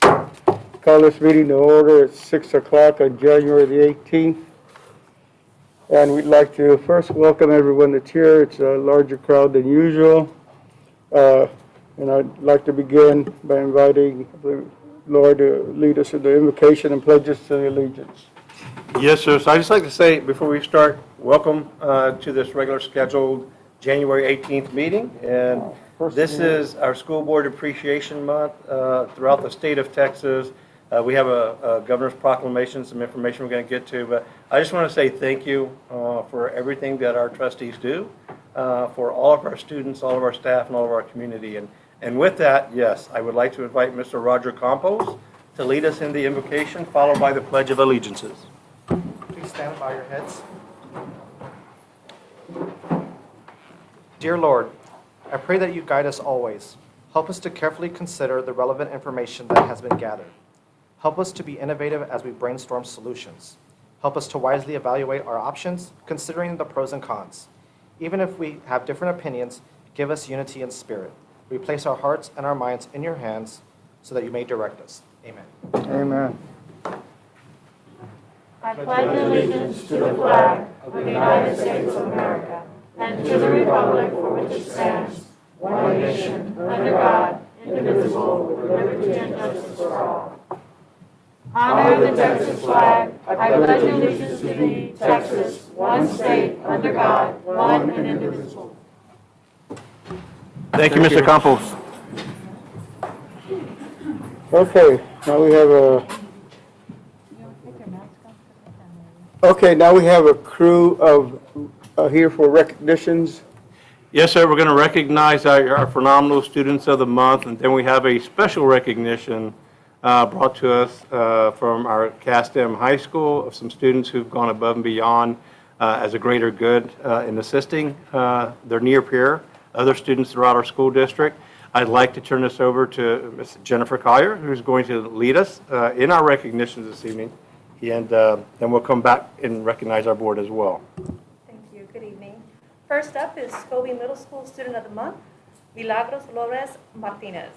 Call this meeting to order at 6 o'clock on January the 18th. And we'd like to first welcome everyone that's here. It's a larger crowd than usual. And I'd like to begin by inviting the Lord to lead us in the invocation and pledges to the allegiance. Yes, sir. So I'd just like to say, before we start, welcome to this regular scheduled January 18th meeting. And this is our School Board Appreciation Month throughout the state of Texas. We have a governor's proclamation, some information we're going to get to. But I just want to say thank you for everything that our trustees do, for all of our students, all of our staff, and all of our community. And with that, yes, I would like to invite Mr. Roger Campos to lead us in the invocation, followed by the Pledge of Allegiances. Please stand and bow your heads. Dear Lord, I pray that you guide us always. Help us to carefully consider the relevant information that has been gathered. Help us to be innovative as we brainstorm solutions. Help us to wisely evaluate our options, considering the pros and cons. Even if we have different opinions, give us unity in spirit. We place our hearts and our minds in your hands so that you may direct us. Amen. Amen. I pledge allegiance to the flag of the United States of America and to the republic for which it stands, one nation, under God, indivisible, with liberty and justice for all. Honor the Texas flag. I pledge allegiance to thee, Texas, one state, under God, one and indivisible. Thank you, Mr. Campos. Okay, now we have a crew of here for recognitions. Yes, sir. We're going to recognize our phenomenal students of the month, and then we have a special recognition brought to us from our CASTEM High School of some students who've gone above and beyond as a greater good in assisting their near peer, other students throughout our school district. I'd like to turn this over to Ms. Jennifer Collier, who's going to lead us in our recognitions this evening, and then we'll come back and recognize our board as well. Thank you. Good evening. First up is Scobie Middle School Student of the Month, Milagros Flores Martinez.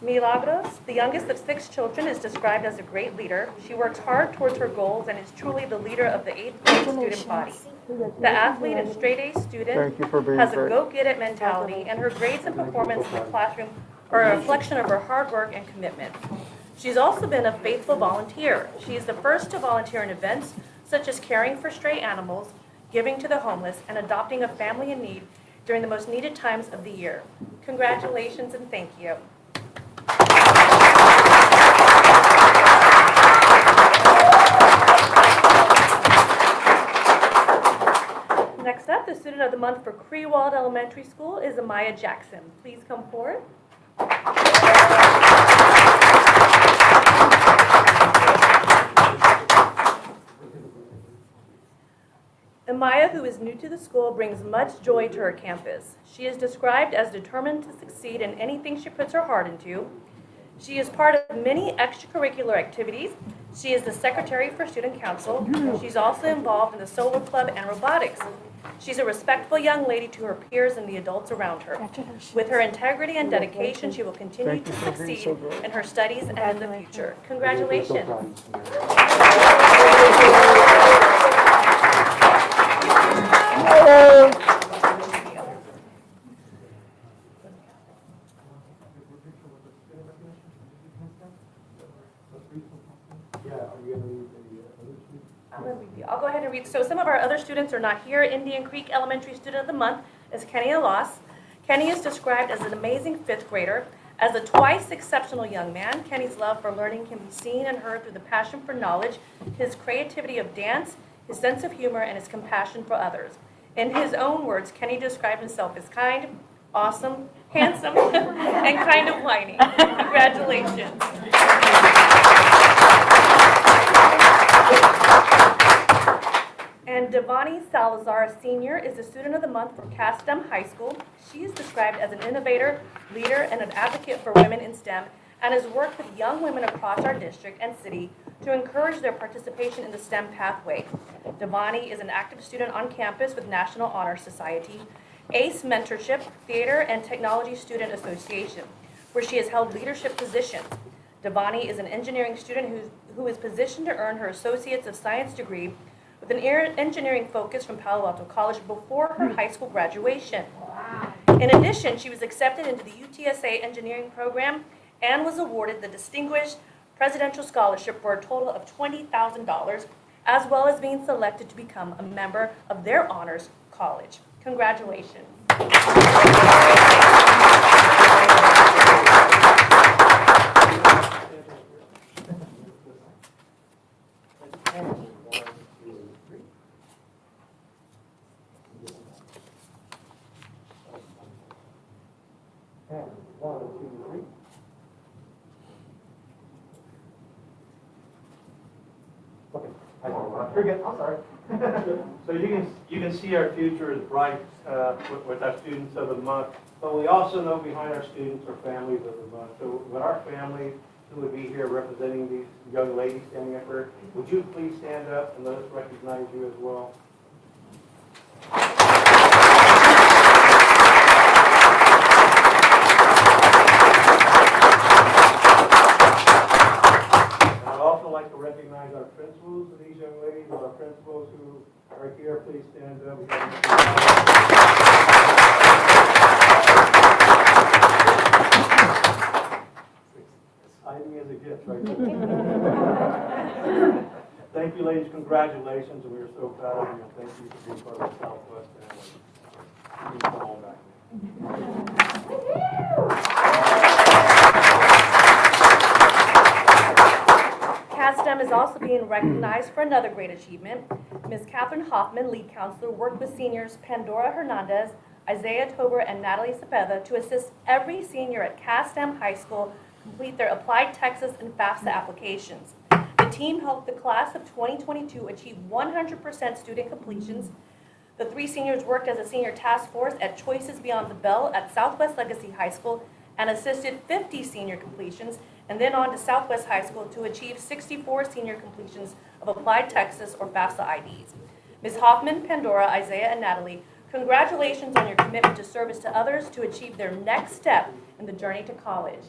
Milagros, the youngest of 6 children, is described as a great leader. She works hard towards her goals and is truly the leader of the 8th grade student body. The athlete and straight-A student has a go-get-it mentality, and her grades and performance in the classroom are a reflection of her hard work and commitment. She's also been a faithful volunteer. She is the first to volunteer in events such as caring for stray animals, giving to the homeless, and adopting a family in need during the most needed times of the year. Congratulations and thank you. Next up, the Student of the Month for Creewald Elementary School is Amaya Jackson. Please come forward. Amaya, who is new to the school, brings much joy to her campus. She is described as determined to succeed in anything she puts her heart into. She is part of many extracurricular activities. She is the secretary for student council. She's also involved in the solar club and robotics. She's a respectful young lady to her peers and the adults around her. With her integrity and dedication, she will continue to succeed in her studies and in the future. Congratulations. I'll go ahead and read. So some of our other students are not here. Indian Creek Elementary Student of the Month is Kenny Alas. Kenny is described as an amazing 5th grader. As a twice exceptional young man, Kenny's love for learning can be seen and heard through the passion for knowledge, his creativity of dance, his sense of humor, and his compassion for others. In his own words, Kenny described himself as kind, awesome, handsome, and kind of whiny. Congratulations. And Devani Salazar, a senior, is the Student of the Month for Castem High School. She is described as an innovator, leader, and an advocate for women in STEM, and has worked with young women across our district and city to encourage their participation in the STEM pathway. Devani is an active student on campus with National Honor Society, ACE Mentorship, Theater and Technology Student Association, where she has held leadership positions. Devani is an engineering student who is positioned to earn her Associates of Science degree with an engineering focus from Palo Alto College before her high school graduation. In addition, she was accepted into the UTSA engineering program and was awarded the Distinguished Presidential Scholarship for a total of $20,000, as well as being selected to become a member of their honors college. Congratulations. Very good. I'm sorry. So you can see our future is bright with our students of the month, but we also know behind our students are families of the month. So with our family who would be here representing these young ladies standing up here, would you please stand up and let us recognize you as well? Like to recognize our principals of these young ladies, our principals who are here. Please stand up. Hiding as a gift right there. Thank you, ladies. Congratulations, and we are so proud of you. And thank you for being part of the Southwest family. You can come on back. CASTEM is also being recognized for another great achievement. Ms. Catherine Hoffman, lead counselor, worked with seniors Pandora Hernandez, Isaiah Tober, and Natalie Cepeda to assist every senior at CASTEM High School complete their Applied Texas and FAFSA applications. The team helped the class of 2022 achieve 100% student completions. The three seniors worked as a senior task force at Choices Beyond the Bell at Southwest Legacy High School and assisted 50 senior completions, and then on to Southwest High School to achieve 64 senior completions of Applied Texas or FAFSA IDs. Ms. Hoffman, Pandora, Isaiah, and Natalie, congratulations on your commitment to service to others to achieve their next step in the journey to college.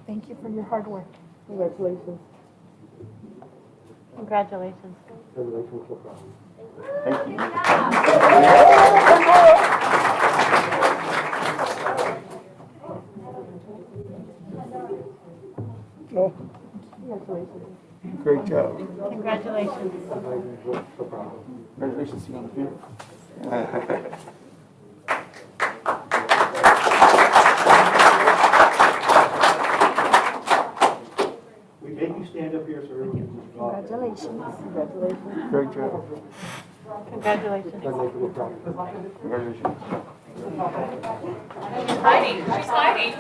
Thank you for your hard work. Congratulations. Congratulations. Thank you. No. Congratulations. Great job. Congratulations. Congratulations to you on the field. We make you stand up here, sir. Congratulations. Congratulations. Great job. Congratulations. Congratulations. She's hiding. She's hiding.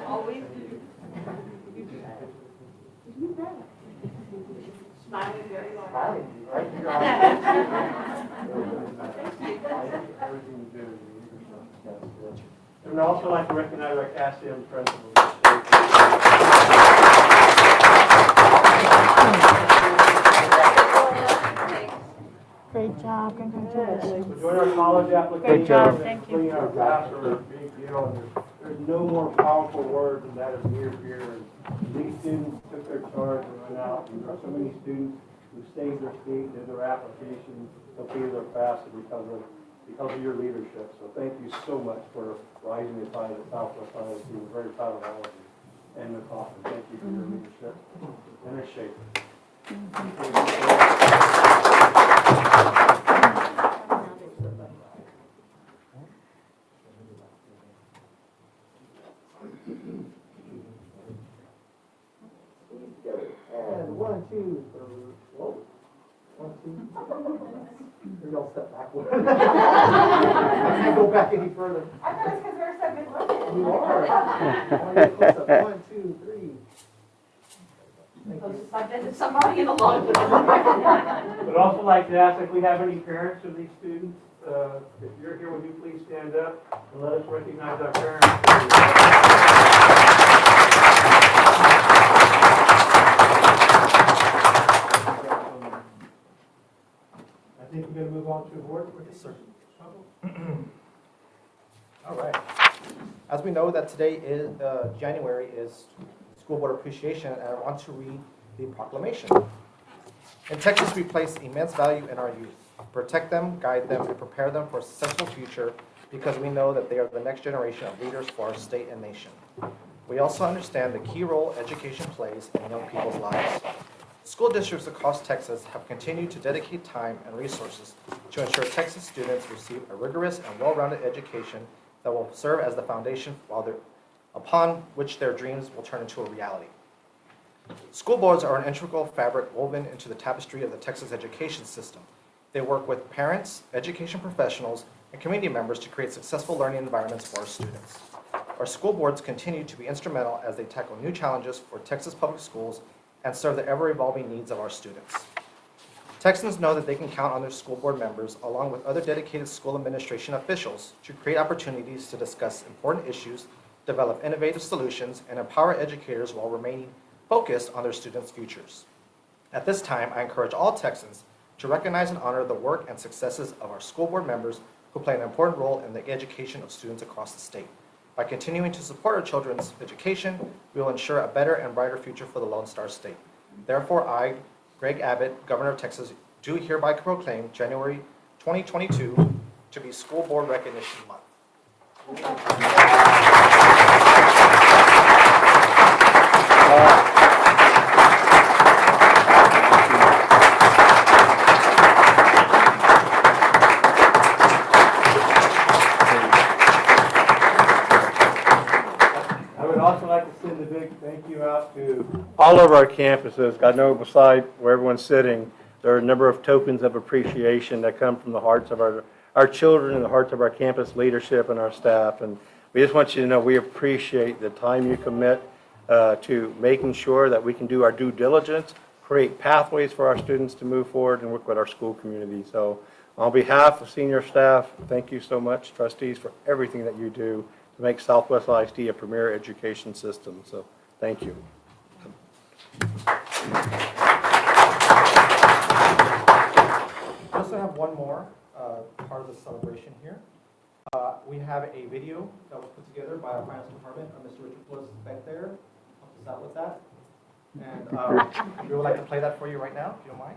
Always do. Smiling very hard. And I'd also like to recognize our CASTM principals. Great job. Congratulations. So join our college application. Great job. Thank you. Completing our FAFSA are a big deal. And there's no more powerful word than that of near peer. And these students took their charge and went out. And there are so many students who saved their seat, did their application, completed their FAFSA because of your leadership. So thank you so much for rising the tide at Southwest Iowa. We're very proud of all of you. And Ms. Hoffman, thank you for your leadership and a shape. And 1, 2, 3. Whoa. 1, 2. Maybe I'll step backward. I can't go back any further. I thought it's because we're so good looking. You are. I want to get close up. 1, 2, 3. Thank you. I've been to somebody in a long Would also like to ask if we have any parents of these students. If you're here, would you please stand up and let us recognize our parents? I think we're going to move on to board. Yes, sir. All right. As we know that today is, January is School Board Appreciation, and I want to read the proclamation. In Texas, we place immense value in our youth. Protect them, guide them, and prepare them for a successful future because we know that they are the next generation of leaders for our state and nation. We also understand the key role education plays in young people's lives. School districts across Texas have continued to dedicate time and resources to ensure Texas students receive a rigorous and well-rounded education that will serve as the foundation upon which their dreams will turn into a reality. School boards are an integral fabric woven into the tapestry of the Texas education system. They work with parents, education professionals, and community members to create successful learning environments for our students. Our school boards continue to be instrumental as they tackle new challenges for Texas public schools and serve the ever-evolving needs of our students. Texans know that they can count on their school board members, along with other dedicated school administration officials, to create opportunities to discuss important issues, develop innovative solutions, and empower educators while remaining focused on their students' futures. At this time, I encourage all Texans to recognize and honor the work and successes of our school board members who play an important role in the education of students across the state. By continuing to support our children's education, we will ensure a better and brighter future for the Lone Star State. Therefore, I, Greg Abbott, Governor of Texas, do hereby proclaim January 2022 to be School Board Recognition Month. I would also like to send a big thank you out to all of our campuses. I know beside where everyone's sitting, there are a number of tokens of appreciation that come from the hearts of our children and the hearts of our campus leadership and our staff. And we just want you to know we appreciate the time you commit to making sure that we can do our due diligence, create pathways for our students to move forward and work with our school community. So on behalf of senior staff, thank you so much, trustees, for everything that you do to make Southwest ISD a premier education system. So thank you. We also have one more part of the celebration here. We have a video that was put together by our finance department. Mr. Richard was back there, helped us out with that. And we would like to play that for you right now, if you don't mind.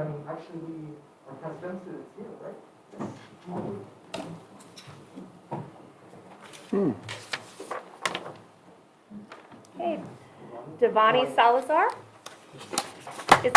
And actually, our past students here, right? Okay, Devani Salazar. Is-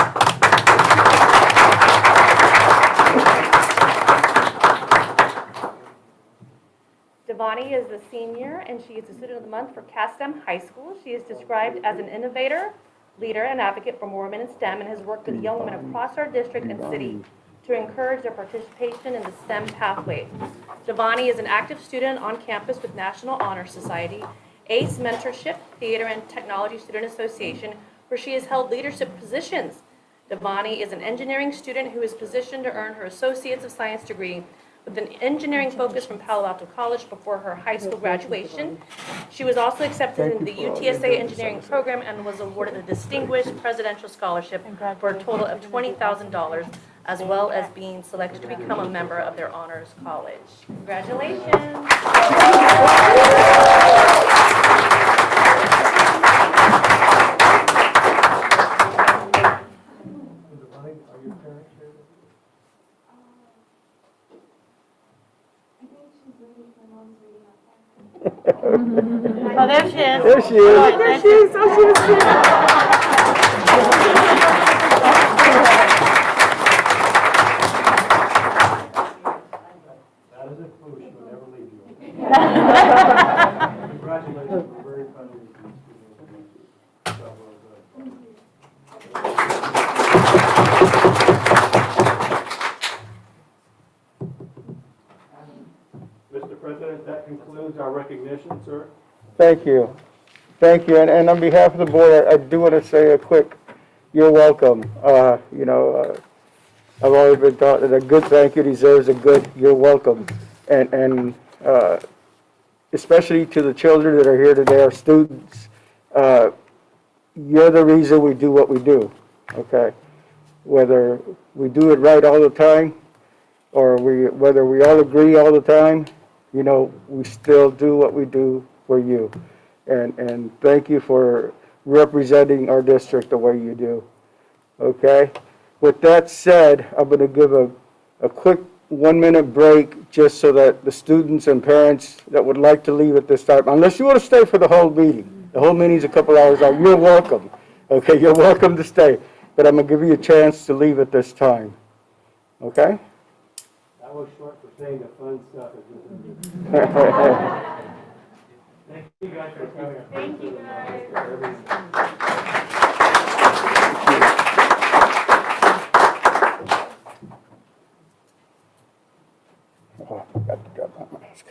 Devani is a senior, and she is the Student of the Month for Castem High School. She is described as an innovator, leader, and advocate for more women in STEM, and has worked with young women across our district and city to encourage their participation in the STEM pathway. Devani is an active student on campus with National Honor Society, ACE Mentorship, Theater and Technology Student Association, where she has held leadership positions. Devani is an engineering student who is positioned to earn her Associates of Science degree with an engineering focus from Palo Alto College before her high school graduation. She was also accepted into the UTSA engineering program and was awarded a distinguished presidential scholarship for a total of $20,000, as well as being selected to become a member of their honors college. Congratulations. Oh, there she is. There she is. Oh, there she is. Oh, she was here. That is a clue, she will never leave you. Congratulations, we're very proud of you. Job well done. Mr. President, that concludes our recognition, sir. Thank you. Thank you. And on behalf of the board, I do want to say a quick, you're welcome. I've always been taught that a good thank you deserves a good, you're welcome. And especially to the children that are here today, our students, you're the reason we do what we do, okay? Whether we do it right all the time, or whether we all agree all the time, we still do what we do for you. And thank you for representing our district the way you do, okay? With that said, I'm going to give a quick 1-minute break just so that the students and parents that would like to leave at this time, unless you want to stay for the whole meeting. The whole meeting's a couple hours out. You're welcome. Okay, you're welcome to stay. But I'm going to give you a chance to leave at this time. Okay? That was short for saying the fun stuff. Thank you guys for coming. Thank you, guys. Oh, I forgot to grab my mask.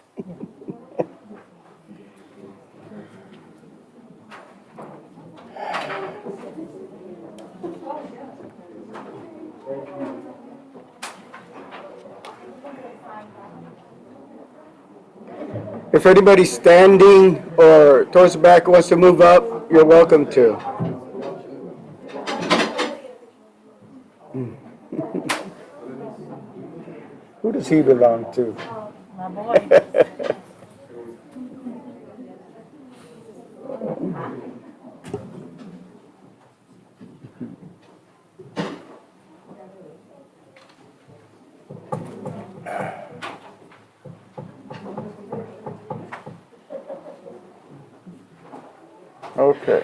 If anybody's standing or towards the back wants to move up, you're welcome to. Who does he belong to? My boy. Okay.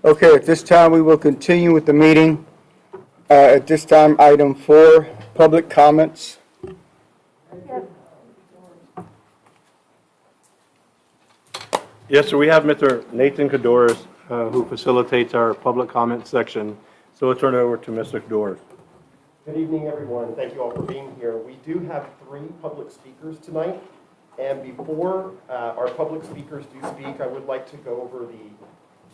Okay, at this time, we will continue with the meeting. At this time, item 4, public comments. Yes, sir, we have Mr. Nathan Kaddoris, who facilitates our public comment section. So we'll turn it over to Mr. Kaddoris. Good evening, everyone. Thank you all for being here. We do have 3 public speakers tonight. And before our public speakers do speak, I would like to go over the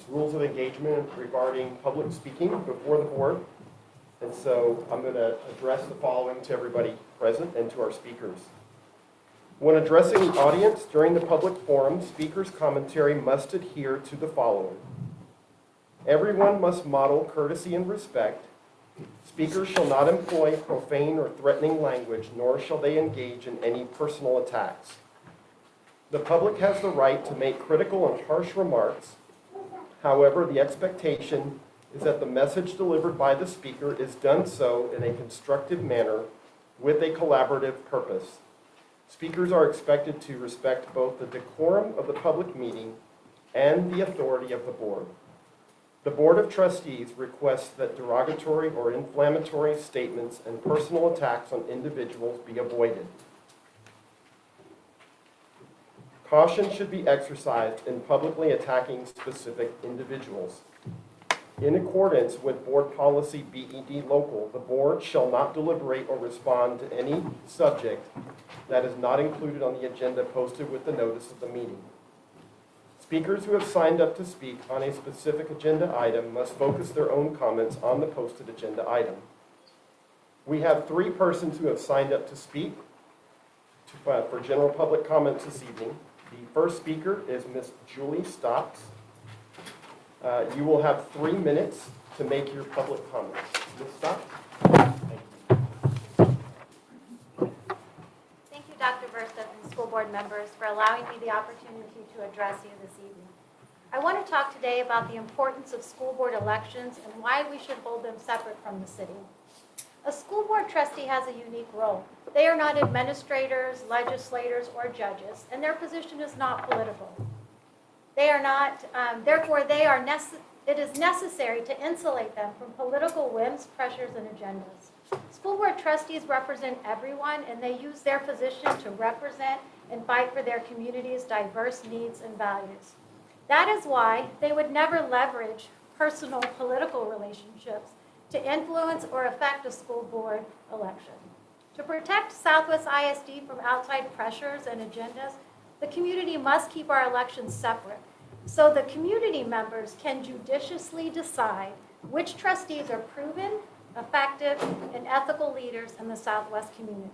rules of engagement regarding public speaking before the board. And so I'm going to address the following to everybody present and to our speakers. When addressing the audience during the public forum, speakers' commentary must adhere to the following. Everyone must model courtesy and respect Speakers shall not employ profane or threatening language, nor shall they engage in any personal attacks. The public has the right to make critical and harsh remarks. However, the expectation is that the message delivered by the speaker is done so in a constructive manner with a collaborative purpose. Speakers are expected to respect both the decorum of the public meeting and the authority of the board. The Board of Trustees requests that derogatory or inflammatory statements and personal attacks on individuals be avoided. Caution should be exercised in publicly attacking specific individuals. In accordance with Board Policy BED Local, the board shall not deliberate or respond to any subject that is not included on the agenda posted with the notice of the meeting. Speakers who have signed up to speak on a specific agenda item must focus their own comments on the posted agenda item. We have 3 persons who have signed up to speak for general public comments this evening. The first speaker is Ms. Julie Stocks. You will have 3 minutes to make your public comments. Ms. Stocks? Thank you, Dr. Versa and school board members, for allowing me the opportunity to address you this evening. I want to talk today about the importance of school board elections and why we should hold them separate from the city. A school board trustee has a unique role. They are not administrators, legislators, or judges, and their position is not political. They are not, therefore, it is necessary to insulate them from political whims, pressures, and agendas. School board trustees represent everyone, and they use their position to represent and fight for their community's diverse needs and values. That is why they would never leverage personal political relationships to influence or affect a school board election. To protect Southwest ISD from outside pressures and agendas, the community must keep our elections separate so the community members can judiciously decide which trustees are proven, effective, and ethical leaders in the Southwest community.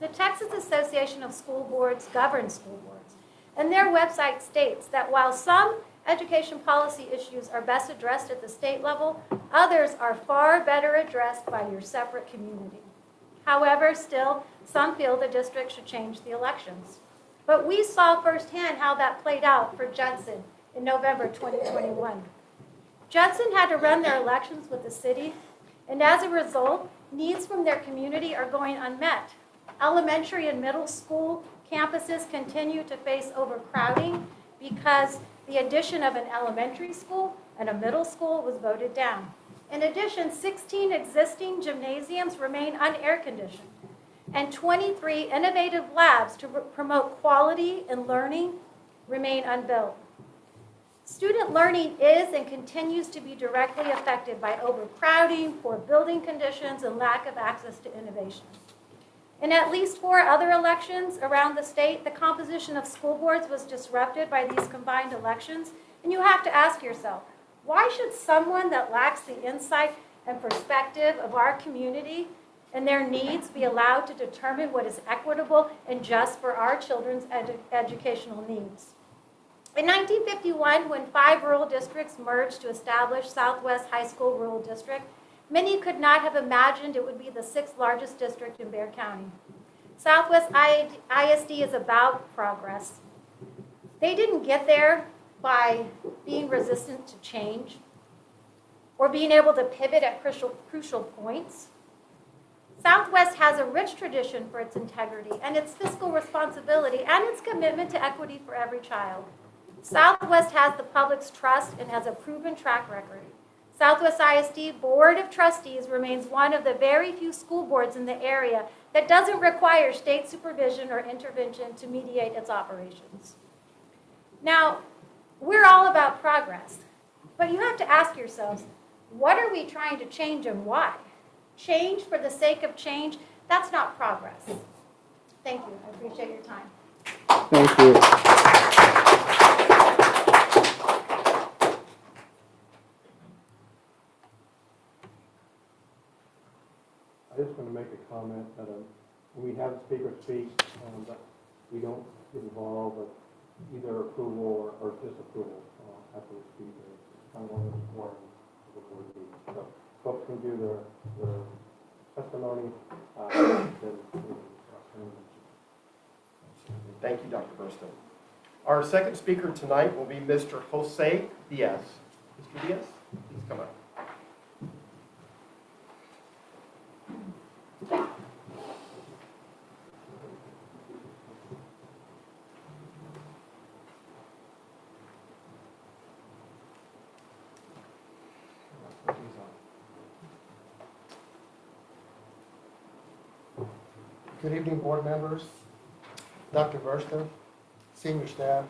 The Texas Association of School Boards governs school boards, and their website states that while some education policy issues are best addressed at the state level, others are far better addressed by your separate community. However, still, some feel the district should change the elections. But we saw firsthand how that played out for Judson in November 2021. Judson had to run their elections with the city, and as a result, needs from their community are going unmet. Elementary and middle school campuses continue to face overcrowding because the addition of an elementary school and a middle school was voted down. In addition, 16 existing gymnasiums remain unair conditioned, and 23 innovative labs to promote quality and learning remain unbuilt. Student learning is and continues to be directly affected by overcrowding, poor building conditions, and lack of access to innovation. In at least 4 other elections around the state, the composition of school boards was disrupted by these combined elections, and you have to ask yourself, why should someone that lacks the insight and perspective of our community and their needs be allowed to determine what is equitable and just for our children's educational needs? In 1951, when 5 rural districts merged to establish Southwest High School Rural District, many could not have imagined it would be the 6th largest district in Bexar County. Southwest ISD is about progress. They didn't get there by being resistant to change or being able to pivot at crucial points. Southwest has a rich tradition for its integrity and its fiscal responsibility and its commitment to equity for every child. Southwest has the public's trust and has a proven track record. Southwest ISD Board of Trustees remains one of the very few school boards in the area that doesn't require state supervision or intervention to mediate its operations. Now, we're all about progress, but you have to ask yourselves, what are we trying to change and why? Change for the sake of change, that's not progress. Thank you. I appreciate your time. Thank you. I just want to make a comment that when we have the speaker speak, that we don't get involved with either approval or disapproval after the speaker. It's kind of one of the forms of the board meeting. So folks can do their testimony. Thank you, Dr. Burstyn. Our second speaker tonight will be Mr. Jose Diaz. Mr. Diaz, please come up. Good evening, board members, Dr. Burstyn, senior staff,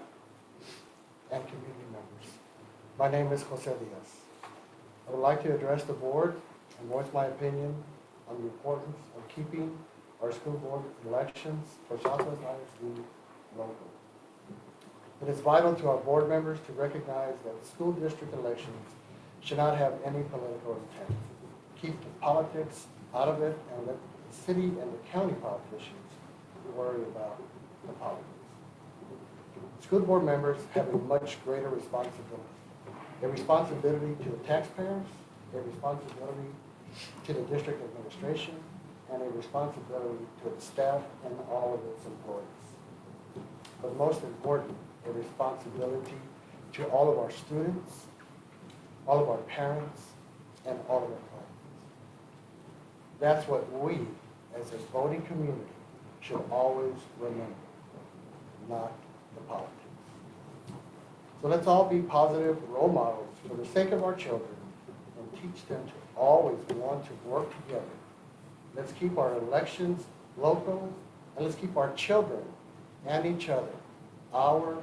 and community members. My name is Jose Diaz. I would like to address the board and voice my opinion on the importance of keeping our school board elections for Southwest ISD local. It is vital to our board members to recognize that school district elections should not have any political intent. Keep the politics out of it and let the city and the county politicians worry about the politics. School board members have a much greater responsibility. A responsibility to the taxpayers, a responsibility to the district administration, and a responsibility to its staff and all of its employees. But most important, a responsibility to all of our students, all of our parents, and all of our clients. That's what we, as a voting community, should always remember, not the politics. So let's all be positive role models for the sake of our children and teach them to always want to work together. Let's keep our elections local, and let's keep our children and each other our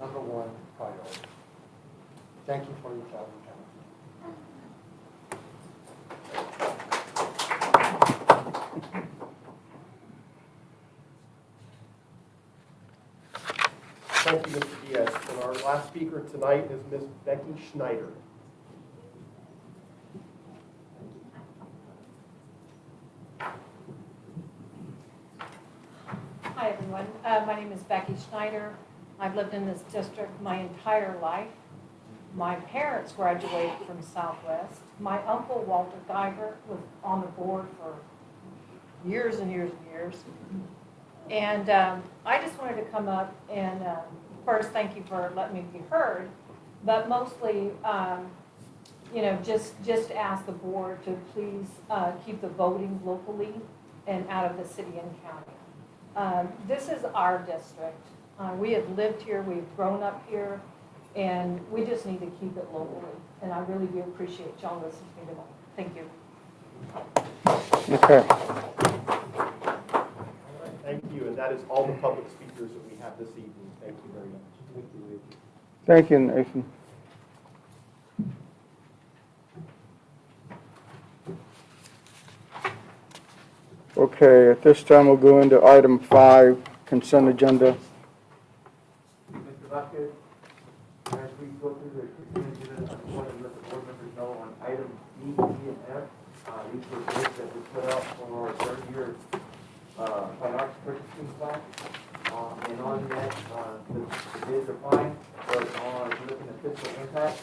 number one priority. Thank you for your time. Thank you, Mr. Diaz. And our last speaker tonight is Ms. Becky Schneider. Hi, everyone. My name is Becky Schneider. I've lived in this district my entire life. My parents graduated from Southwest. My uncle, Walter Geiger, was on the board for years and years and years. And I just wanted to come up and first thank you for letting me be heard, but mostly, just ask the board to please keep the voting locally and out of the city and county. This is our district. We have lived here, we've grown up here, and we just need to keep it locally. And I really do appreciate y'all listening to me tonight. Thank you. Okay. Thank you, and that is all the public speakers that we have this evening. Thank you very much. Thank you, Nathan. Okay, at this time, we'll go into item 5, consent agenda. Mr. Vasquez, as we go through the consent agenda, I just want to let the board members know on item D, E, and F, these were bids that we put out for our third year fine arts purchasing plan. And on that, the bids are fine, but if you look in the fiscal impact,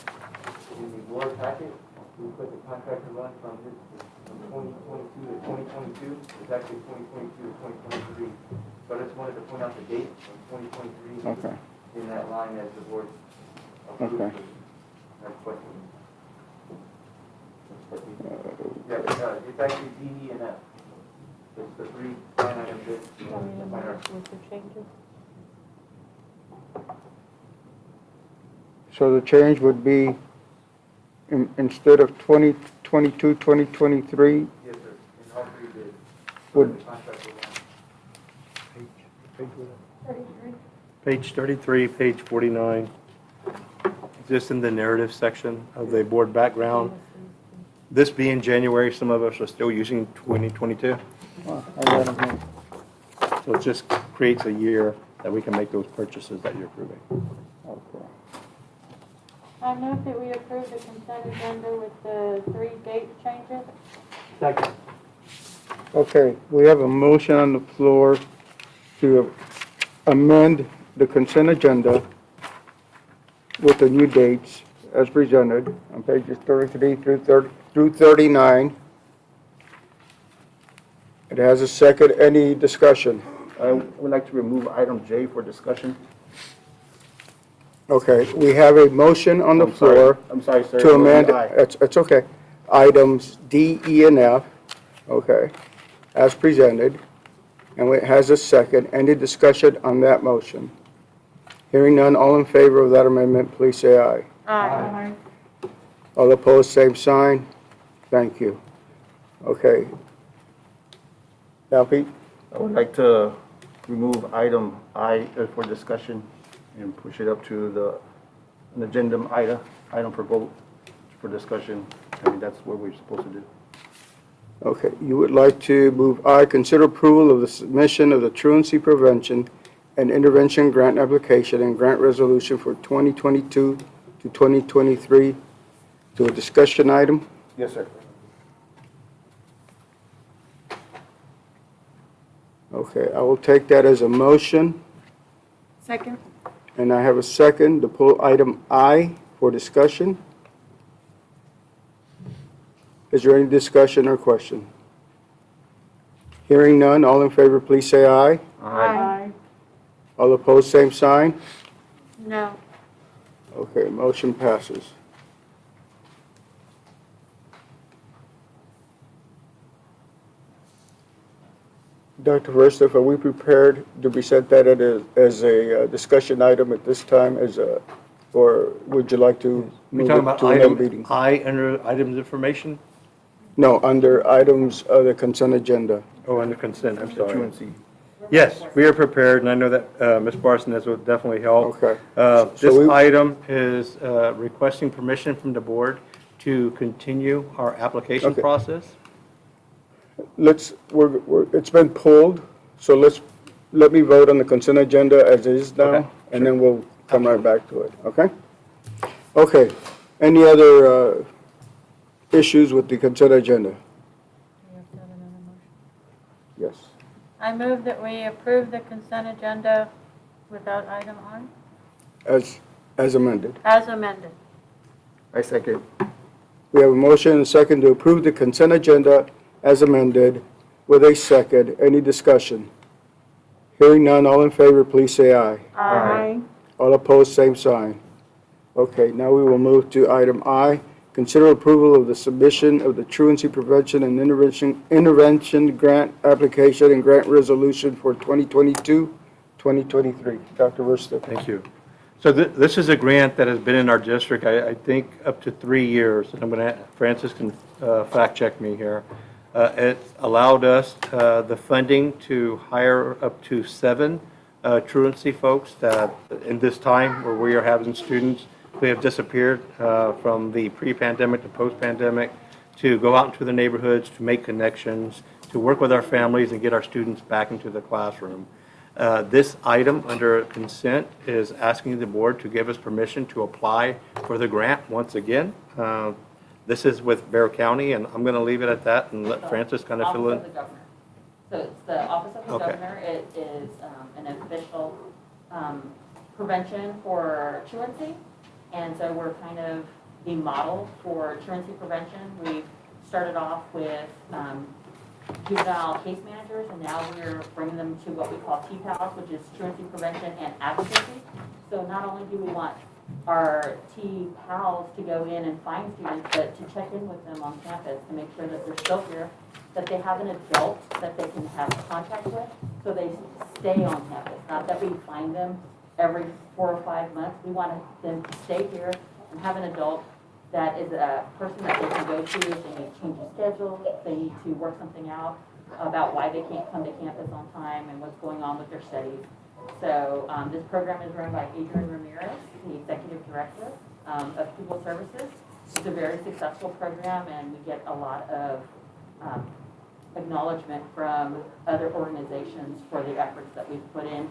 in the board packet, we put the contractor run from 2022 to 2022. It's actually 2022 to 2023. So I just wanted to point out the date of 2023 Okay. in that line as the board approved. Okay. That's question. Yeah, it's actually D, E, and F. It's the three line item bids. So the change would be instead of 2022, 2023, Yes, sir, in all three bids. would, The contractor run. Page 33, page 49, just in the narrative section of the board background. This being January, some of us are still using 2022, oh, I got it here. so it just creates a year that we can make those purchases that you're approving. Okay. I move that we approve the consent agenda with the 3 date changes. Second. Okay, we have a motion on the floor to amend the consent agenda with the new dates as presented on pages 33 through 39. It has a second. Any discussion? I would like to remove item J for discussion. Okay, we have a motion on the I'm sorry. floor I'm sorry, sir. to amend, I. it's okay, items D, E, and F, okay, as presented, and it has a second. Any discussion on that motion? Hearing none, all in favor of that amendment, please say aye. Aye. All opposed, same sign. Thank you. Okay. Now, Pete? I would like to remove item I for discussion and push it up to an agenda item for vote for discussion. I mean, that's what we're supposed to do. Okay, you would like to move I, consider approval of the submission of the truancy prevention and intervention grant application and grant resolution for 2022 to 2023 to a discussion item. Yes, sir. Okay, I will take that as a motion, Second? and I have a second to pull item I for discussion. Is there any discussion or question? Hearing none, all in favor, please say aye. Aye. All opposed, same sign. No. Okay, motion passes. Dr. Verstoff, are we prepared to present that as a discussion item at this time, or would you like to We move talking it about to another item meeting? I under items information? No, under items of the consent agenda. Oh, under consent, I'm sorry. Truancy. Yes, we are prepared, and I know that Ms. Barson will definitely help. Okay. This we- item is requesting permission from the board to continue our application Okay. process. It's been pulled, so let me vote on the consent agenda as is now, Okay, and then we'll come right back to it, okay? Okay, any other issues with the consent agenda? Yes. I move that we approve the consent agenda without item on, As amended. as amended. I second. We have a motion and a second to approve the consent agenda as amended with a second. Any discussion? Hearing none, all in favor, please say aye. Aye. All opposed, same sign. Okay, now we will move to item I. Consider approval of the submission of the truancy prevention and intervention grant application and grant resolution for 2022, 2023. Dr. Verstoff. Thank you. So this is a grant that has been in our district, I think, up to 3 years, and I'm going to, Francis can fact check me here. It allowed us the funding to hire up to 7 truancy folks that in this time where we are having students who have disappeared from the pre-pandemic to post-pandemic, to go out into the neighborhoods, to make connections, to work with our families and get our students back into the classroom. This item under consent is asking the board to give us permission to apply for the grant once again. This is with Bear County, and I'm going to leave it at that and let Francis kind of fill in. Office of the Governor. So it's the Office of the Okay. Governor. It is an official prevention for truancy. And so we're kind of the model for truancy prevention. We've started off with juvenile case managers, and now we're bringing them to what we call TPALs, which is truancy prevention and advocacy. So not only do we want our TPALs to go in and find students, but to check in with them on campus to make sure that they're still here, that they have an adult that they can have contact with, so they stay on campus. Not that we find them every 4 or 5 months. We want them to stay here and have an adult that is a person that they can go to if they need to change a schedule, if they need to work something out about why they can't come to campus on time and what's going on with their studies. So this program is run by Adrian Ramirez, the Executive Director of People Services. It's a very successful program, and we get a lot of acknowledgement from other organizations for the efforts that we've put in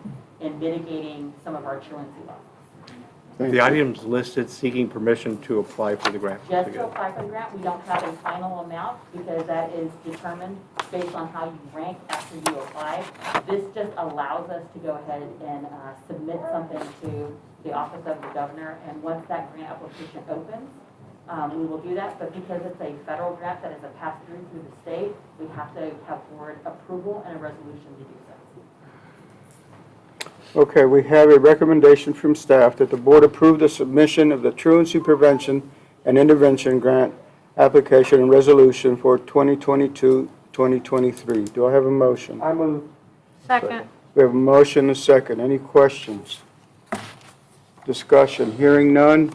mitigating some of our truancy losses. The items listed seeking permission to apply for the grant. Just to apply for the grant, we don't have a final amount because that is determined based on how you rank after you apply. This just allows us to go ahead and submit something to the Office of the Governor, and once that grant application opens, we will do that. But because it's a federal grant that is a pass-through through the state, we have to have board approval and a resolution to do so. Okay, we have a recommendation from staff that the board approve the submission of the truancy prevention and intervention grant application and resolution for 2022-2023. Do I have a motion? I move. Second. We have a motion and a second. Any questions? Discussion. Hearing none.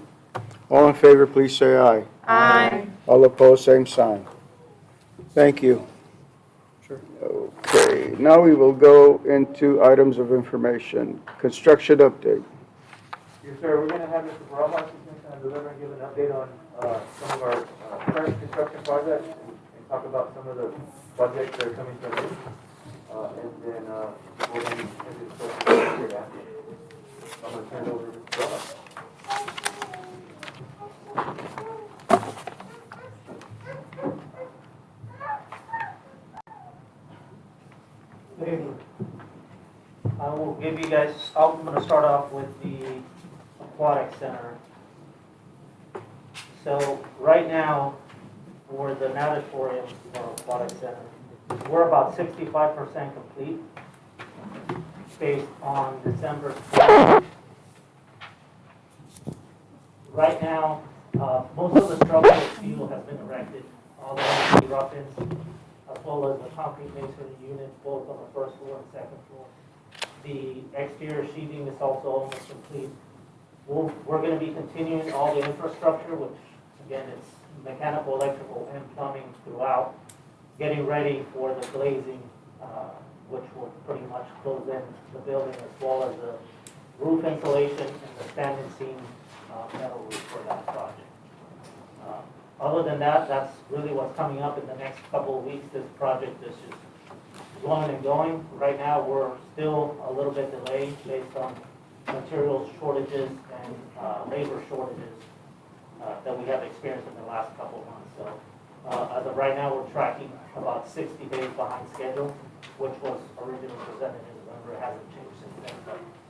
All in favor, please say aye. Aye. All opposed, same sign. Thank you. Sure. Okay, now we will go into items of information. Construction update. Yes, sir, we're gonna have Mr. Barajas, he's gonna deliver and give an update on, some of our, current construction projects and talk about some of the projects that are coming to an end. And then, we'll then have this question here after. I'm gonna turn it over to Mr. Barajas. Good evening. I will give you guys, I'm going to start off with the Aquatic Center. So right now, for the Natatorium Aquatic Center, we're about 65% complete based on December 20th. Right now, most of the structural steel has been erected, all the heavy rough-ins, as well as the concrete masonry units, both on the first floor and second floor. The exterior sheathing is also almost complete. We're going to be continuing all the infrastructure, which again is mechanical, electrical, and plumbing throughout, getting ready for the glazing, which will pretty much close in the building, as well as the roof insulation and the standing seam metal roof for that project. Other than that, that's really what's coming up in the next couple of weeks. This project is just going and going. Right now, we're still a little bit delayed based on material shortages and labor shortages that we have experienced in the last couple of months. So as of right now, we're tracking about 60 days behind schedule, which was originally presented in November. It hasn't changed since then.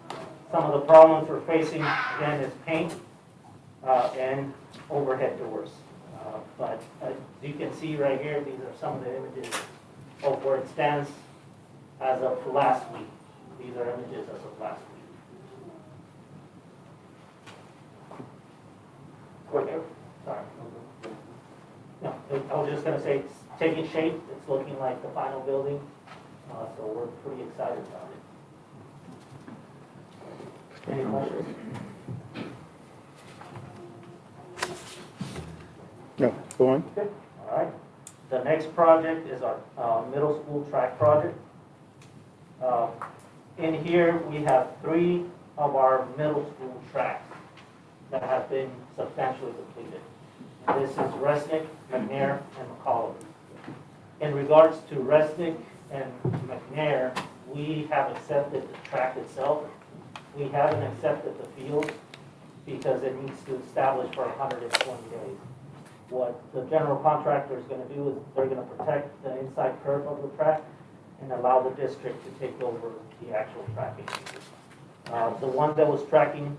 But some of the problems we're facing, again, is paint and overhead doors. But as you can see right here, these are some of the images of where it stands as of last week. These are images as of last week. Okay. Sorry. No, I was just going to say it's taking shape. It's looking like the final building. So we're pretty excited about it. Any questions? No, go on. Okay. All right. The next project is our middle school track project. In here, we have 3 of our middle school tracks that have been substantially completed. This is Resnick, McNair, and McCollum. In regards to Resnick and McNair, we have accepted the track itself. We haven't accepted the field because it needs to establish for 120 days. What the general contractor is going to do is they're going to protect the inside curve of the track and allow the district to take over the actual tracking. The one that was tracking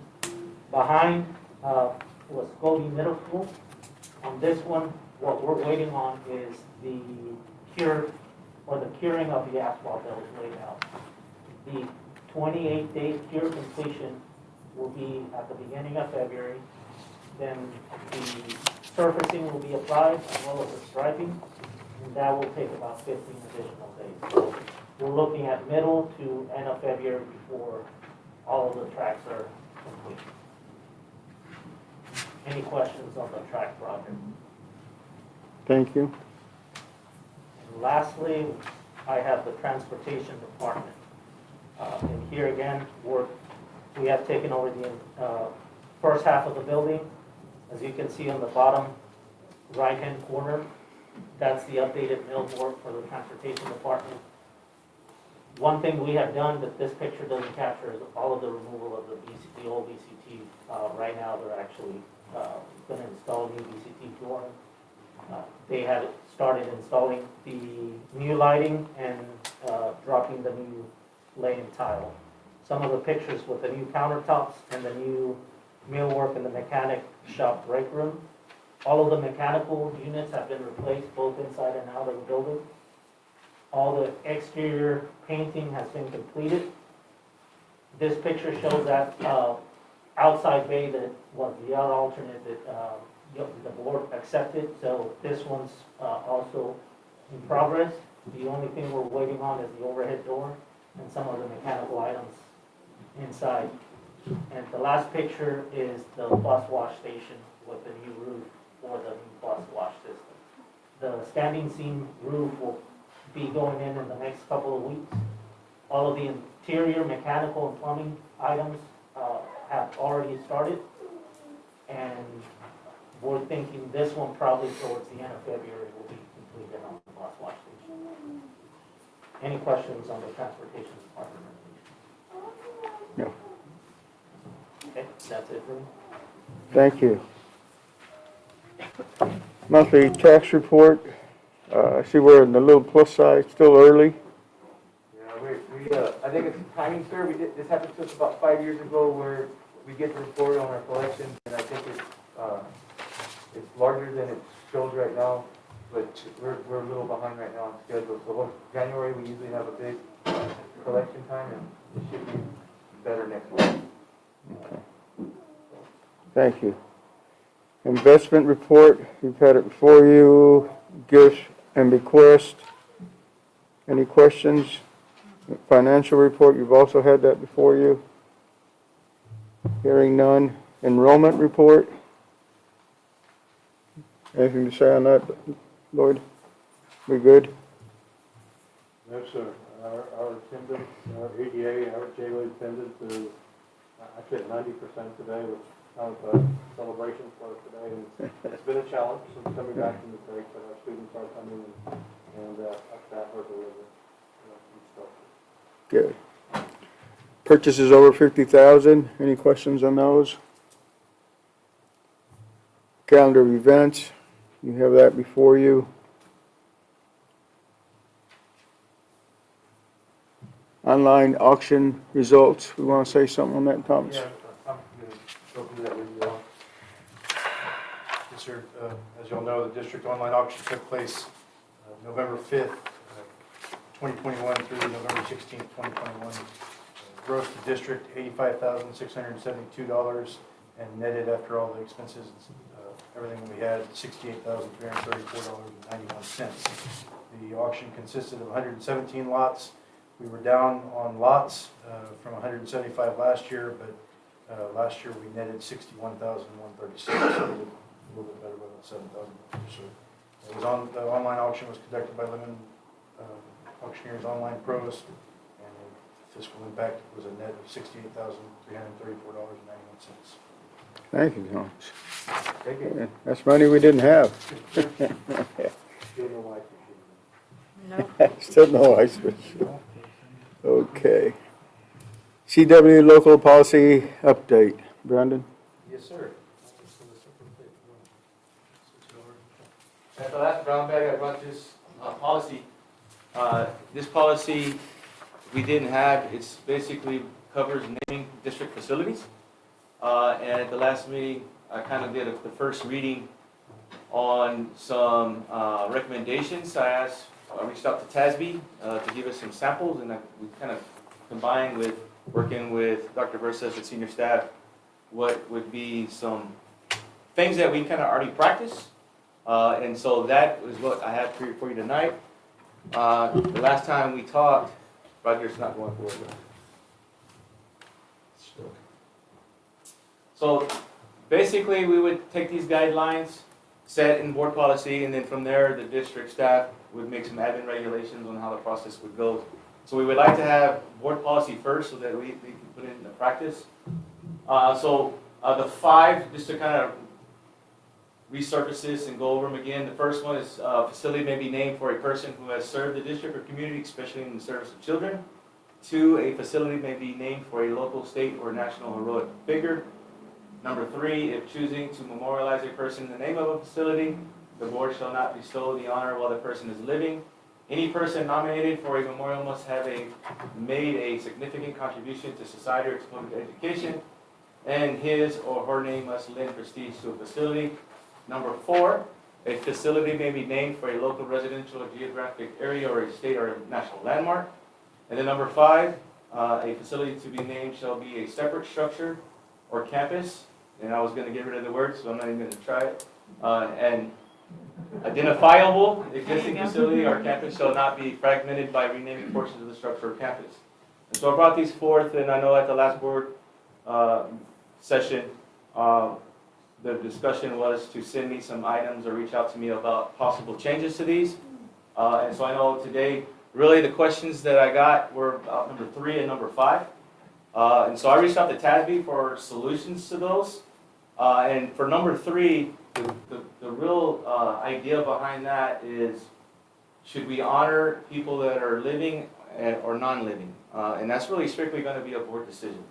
behind was Cody Middle School. On this one, what we're waiting on is the cure or the curing of the asphalt that was laid out. The 28-day cure completion will be at the beginning of February. Then the surfacing will be applied as well as the striping, and that will take about 15 additional days. So we're looking at middle to end of February before all of the tracks are complete. Any questions on the track project? Thank you. And lastly, I have the transportation department. And here again, we have taken over the first half of the building. As you can see on the bottom right-hand corner, that's the updated millboard for the transportation department. One thing we have done that this picture doesn't capture is all of the removal of the old VCT. Right now, they're actually going to install new VCT flooring. They had started installing the new lighting and dropping the new laying tile. Some of the pictures with the new countertops and the new millwork in the mechanic shop break room. All of the mechanical units have been replaced both inside and out of the building. All the exterior painting has been completed. This picture shows that outside bay that was the other alternate that the board accepted. So this one's also in progress. The only thing we're waiting on is the overhead door and some of the mechanical items inside. And the last picture is the bus wash station with the new roof for the new bus wash system. The standing seam roof will be going in the next couple of weeks. All of the interior mechanical and plumbing items have already started. And we're thinking this one probably towards the end of February will be completed on the bus wash station. Any questions on the transportation department? No. Okay, that's it for me. Thank you. Monthly tax report. I see we're in the little plus side, still early. Yeah, I think it's a timing, sir. This happened to us about 5 years ago where we get the report on our collections, and I think it's larger than it shows right now, but we're a little behind right now on schedule. So January, we usually have a big collection time, and it should be better next week. Okay. Thank you. Investment report, you've had it before you, gifts and bequest. Any questions? Financial report, you've also had that before you. Hearing none. Enrollment report. Anything to say on that, Lloyd? We good? No, sir. Our attendance, our ADA, our J-Way attendance is actually at 90% today, which kind of a celebration for us today. And it's been a challenge since coming back from the break, but our students are coming and our staff are delivering. Good. Purchases over 50,000. Any questions on those? Calendar of events. You have that before you. Online auction results. We want to say something on that, Thomas? Yeah, I'm going to go through that with you all. Yes, sir. As you all know, the district online auction took place November 5th, 2021 through November 16th, 2021. Gross to district $85,672 and netted after all the expenses, everything we had, $68,334.91. The auction consisted of 117 lots. We were down on lots from 175 last year, but last year we netted 61,136, so we did a little bit better by about $7,000. So it was on, the online auction was conducted by Lemon Auctioneers Online Pros, and the fiscal impact was a net of $68,334.91. Thank you, Thomas. Thank you. That's money we didn't have. Still no ice fish. Okay. CW local policy update. Brandon? Yes, sir. At the last brown bag, I brought this policy. This policy we didn't have. It's basically covers naming district facilities. And at the last meeting, I kind of did the first reading on some recommendations. I reached out to TASB to give us some samples, and we kind of combined with working with Dr. Verses and senior staff what would be some things that we kind of already practice. And so that was what I have for you tonight. The last time we talked, Roger's not going forward. So basically, we would take these guidelines, set in board policy, and then from there, the district staff would make some admin regulations on how the process would go. So we would like to have board policy first so that we can put it into practice. The five, just to kind of resurface this and go over them again. The first one is facility may be named for a person who has served the district or community, especially in the service of children. 2, a facility may be named for a local, state, or national heroic figure. Number 3, if choosing to memorialize a person in the name of a facility, the board shall not bestow the honor while the person is living. Any person nominated for a memorial must have made a significant contribution to society or exposure to education, and his or her name must lend prestige to a facility. Number 4, a facility may be named for a local residential or geographic area or a state or a national landmark. And then number 5, a facility to be named shall be a separate structure or campus. And I was going to get rid of the word, so I'm not even going to try it. And identifiable existing facility or campus shall not be fragmented by renaming portions of the structure or campus. And so I brought these forth, and I know at the last board session, the discussion was to send me some items or reach out to me about possible changes to these. And so I know today, really the questions that I got were about number 3 and number 5. And so I reached out to TASB for solutions to those. And for number 3, the real idea behind that is, should we honor people that are living or non-living? And that's really strictly going to be a board decision.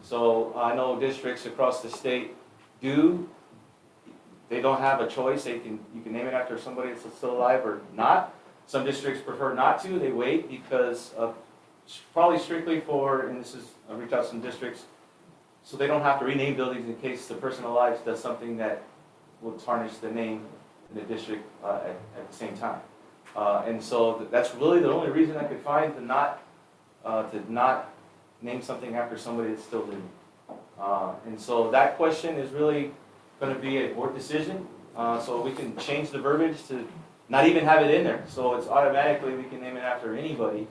So I know districts across the state they don't have a choice. You can name it after somebody that's still alive or not. Some districts prefer not to. They wait because of probably strictly and I reached out to some districts, so they don't have to rename buildings in case the person alive does something that will tarnish the name in the district at the same time. And so that's really the only reason I could find to not name something after somebody that's still living. And so that question is really going to be a board decision. So we can change the verbiage to not even have it in there. So it's automatically we can name it after anybody.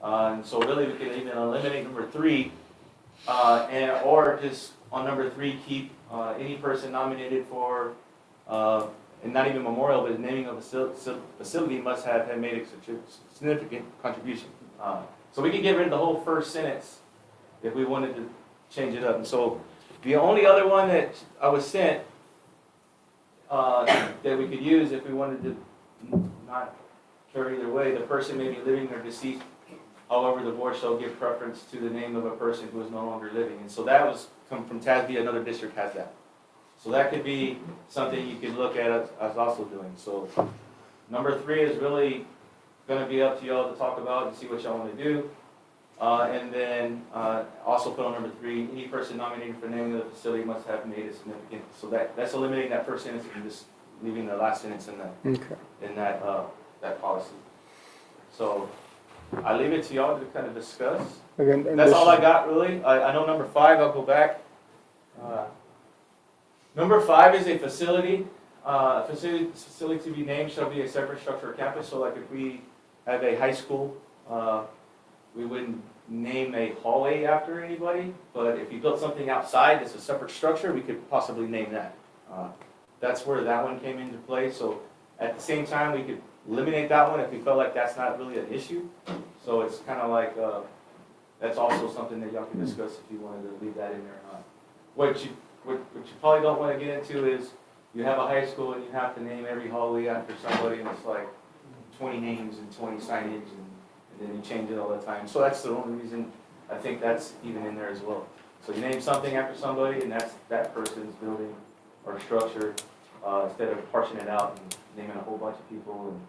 And so really we can even eliminate number 3, or just on number 3 keep any person nominated for, and not even memorial, but the naming of a facility must have made a significant contribution. So we can get rid of the whole first sentence if we wanted to change it up. And so the only other one that I was sent that we could use if we wanted to not care either way, the person may be living or deceased. However, the board shall give preference to the name of a person who is no longer living. And so that was come from TASB. Another district has that. So that could be something you could look at as also doing. So number 3 is really going to be up to y'all to talk about and see what y'all want to do. And then also put on number 3, any person nominated for naming of the facility must have made a significant. So that's eliminating that first sentence and just leaving the last sentence in that policy. So I leave it to y'all to kind of discuss. Again, That's all I got really. I know number 5, I'll go back. Number 5 is a facility. Facility to be named shall be a separate structure or campus. So like if we have a high school, we wouldn't name a hallway after anybody, but if you built something outside that's a separate structure, we could possibly name that. That's where that one came into play. So at the same time, we could eliminate that one if we felt like that's not really an issue. So it's kind of like, that's also something that y'all can discuss if you wanted to leave that in there or not. What you probably don't want to get into is you have a high school and you have to name every hallway after somebody, and it's like 20 names and 20 signage, and then you change it all the time. So that's the only reason I think that's even in there as well. So you name something after somebody, and that's that person's building or structure, instead of parsing it out and naming a whole bunch of people. And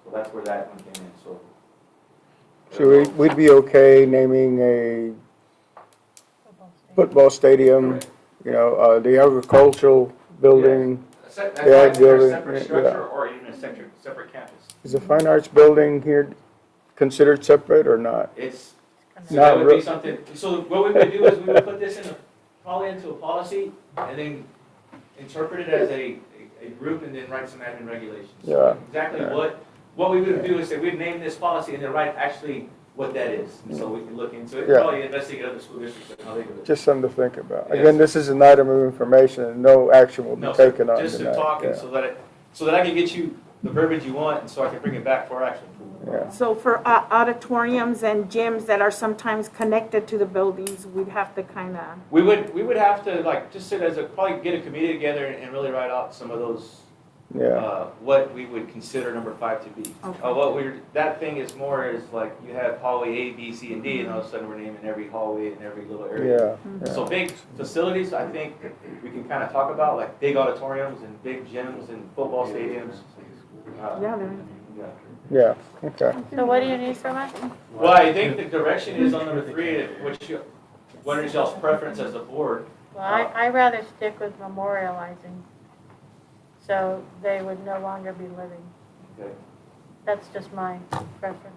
so that's where that one came in. So we'd be okay naming a football stadium, the agricultural building. That's the why ag it's either a building, separate yeah. structure or even a separate campus. Is the fine arts building here considered separate or not? So that would be something, so what we would do is we would put this probably into a policy and then interpret it as a group and then write some admin regulations. Yeah. Exactly what we would do is say we'd name this policy and then write actually what that is. And so we can look into it, Yeah. probably investigate other school districts and how they do it. Just something to think about. Yes. Again, this is an item of information and no action will be No, sir, taken on just to tonight. talk and Yeah. so that I can get you the verbiage you want and so I can bring it back for action. Yeah. So for auditoriums and gyms that are sometimes connected to the buildings, we'd have to kind of, We would have to just sit probably get a committee together and really write out some of those, what we would consider number 5 to be. Okay. That thing is more is like you have hallway A, B, C, and D, and all of a sudden we're naming every hallway in every little area. Yeah. So big facilities, I think we can kind of talk about like big auditoriums and big gyms and football stadiums. yeah, there- Yeah. Yeah, okay. So what do you need from us? Well, I think the direction is on number 3, what is y'all's preference as a board? Well, I rather stick with memorializing, so they would no longer be living. Okay. That's just my preference.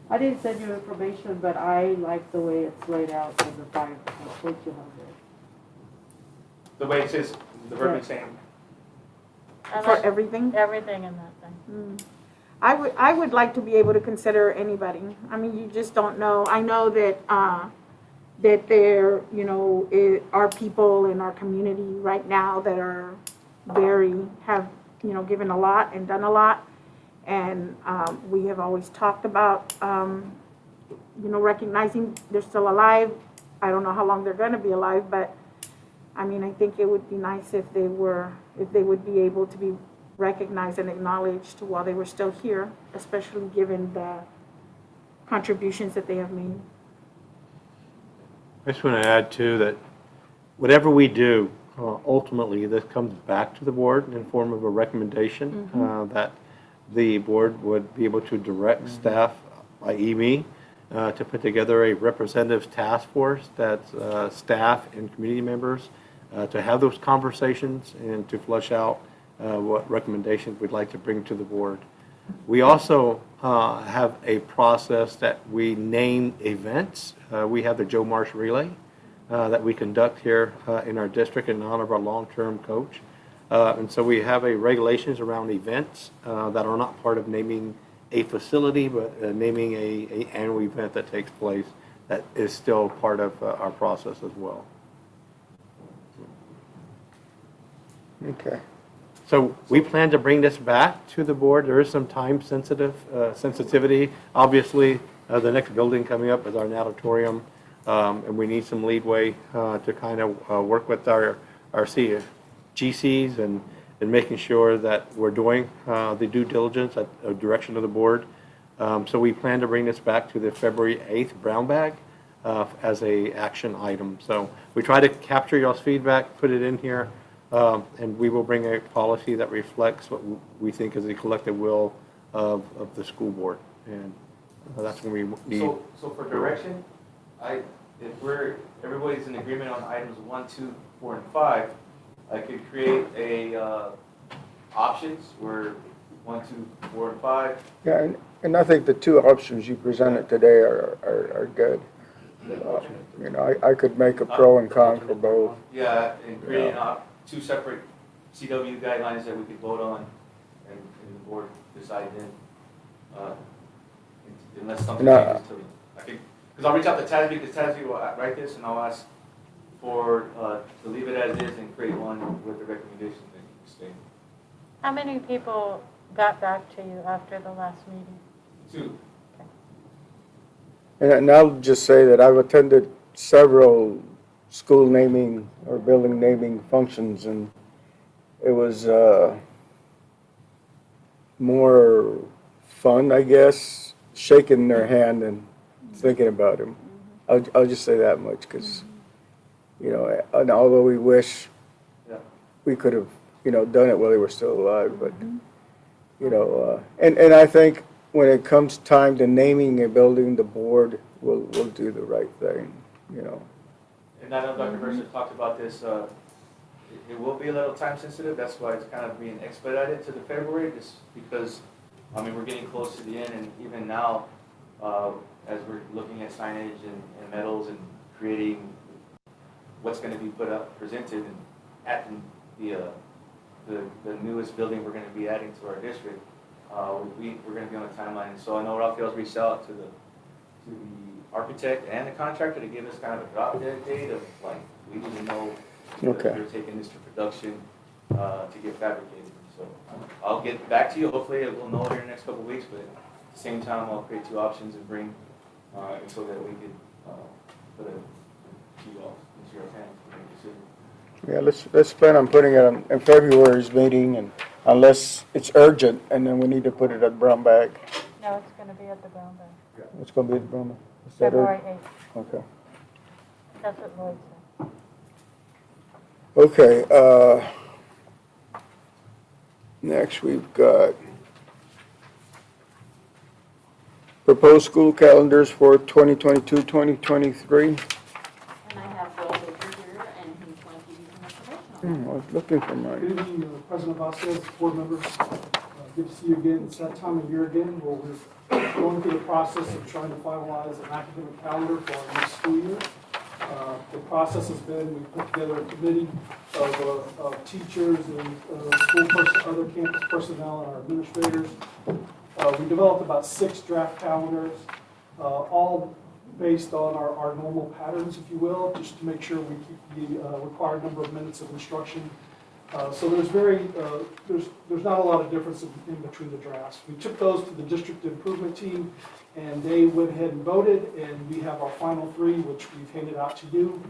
I didn't send you information, but I like the way it's laid out in the file, what you have there. The way it says, the verbiage saying, I For like everything? everything in that thing. I would like to be able to consider anybody. I mean, you just don't know. I know that, that there, you know, are people in our community right now that are have, you know, given a lot and done a lot. And we have always talked about, you know, recognizing they're still alive. I don't know how long they're going to be alive, but I mean, I think it would be nice if they would be able to be recognized and acknowledged while they were still here, especially given the contributions that they have made. I just want to add too that whatever we do, ultimately this comes back to the board in form of a recommendation that the board would be able to direct staff, i.e. me, to put together a representative task force that's staff and community members to have those conversations and to flush out what recommendations we'd like to bring to the board. We also have a process that we name events. We have the Joe Marsh Relay that we conduct here in our district in honor of our long-term coach. And so we have a regulations around events that are not part of naming a facility, but naming a annual event that takes place that is still part of our process as well. Okay. So we plan to bring this back to the board. There is some time sensitivity. Obviously, the next building coming up is our Natatorium, and we need some leadway to kind of work with our GCs and making sure that we're doing the due diligence at the direction of the board. So we plan to bring this back to the February 8th brown bag as a action item. So we try to capture y'all's feedback, put it in here. And we will bring a policy that reflects what we think is the collective will of the school board. And that's when we need. so for direction, if everybody's in agreement on items 1, 2, 4, and 5, I could create a options where 1, 2, 4, and 5. Yeah, and I think the two options you presented today are good. You know, I could make a pro and con for both. Yeah, and creating 2 separate CW guidelines that we could vote on, and the board decide then, unless something changes to I think, because I'll reach out to Tasby, because Tasby will write this, and I'll ask for, to leave it as is and create one with the recommendation that you state. How many people got back to you after the last meeting? 2. And I'll just say that I've attended several school naming or building naming functions, and it was more fun, I guess, shaking their hand and thinking about them. I'll just say that much, because, you know, and although we wish we could have, you know, done it while they were still alive, but, you know, and I think when it comes time to naming a building, the board will do the right thing, you know. And I know Dr. Mercer talked about this, it will be a little time sensitive, that's why it's kind of being expedited to the February, just because, I mean, we're getting close to the end, and even now, as we're looking at signage and medals and creating what's going to be put up, presented, and at the newest building we're going to be adding to our district, we're going to be on a timeline. And so I know Rafael's reached out to the architect and the contractor to give us kind of a drop dead date of, like, we need to know that we're taking this to production to get fabricated. So I'll get back to you. Hopefully we'll know here in the next couple of weeks, but at the same time I'll create 2 options and bring so that we can put it to you all into your hands to make a decision. Yeah, let's plan on putting it in February's meeting, and unless it's urgent, and then we need to put it at brown bag. No, it's going to be at the brown bag. It's going to be at brown bag. Is that February urgent? 8th. Okay. That's what Lloyd said. Okay, next we've got proposed school calendars for 2022-2023. And I have Bill Baker here, and he's going to give you some information on I was looking for mine. Good evening, President Vasquez, board members. Good to see you again. It's that time of year again where we're going through the process of trying to finalize an academic calendar for our next school year. The process has been, we put together a committee of teachers and other campus personnel and our administrators. We developed about 6 draft calendars, all based on our normal patterns, if you will, just to make sure we keep the required number of minutes of instruction. So there's not a lot of difference in between the drafts. We took those to the district improvement team, and they went ahead and voted, and we have our final 3, which we've handed out to you.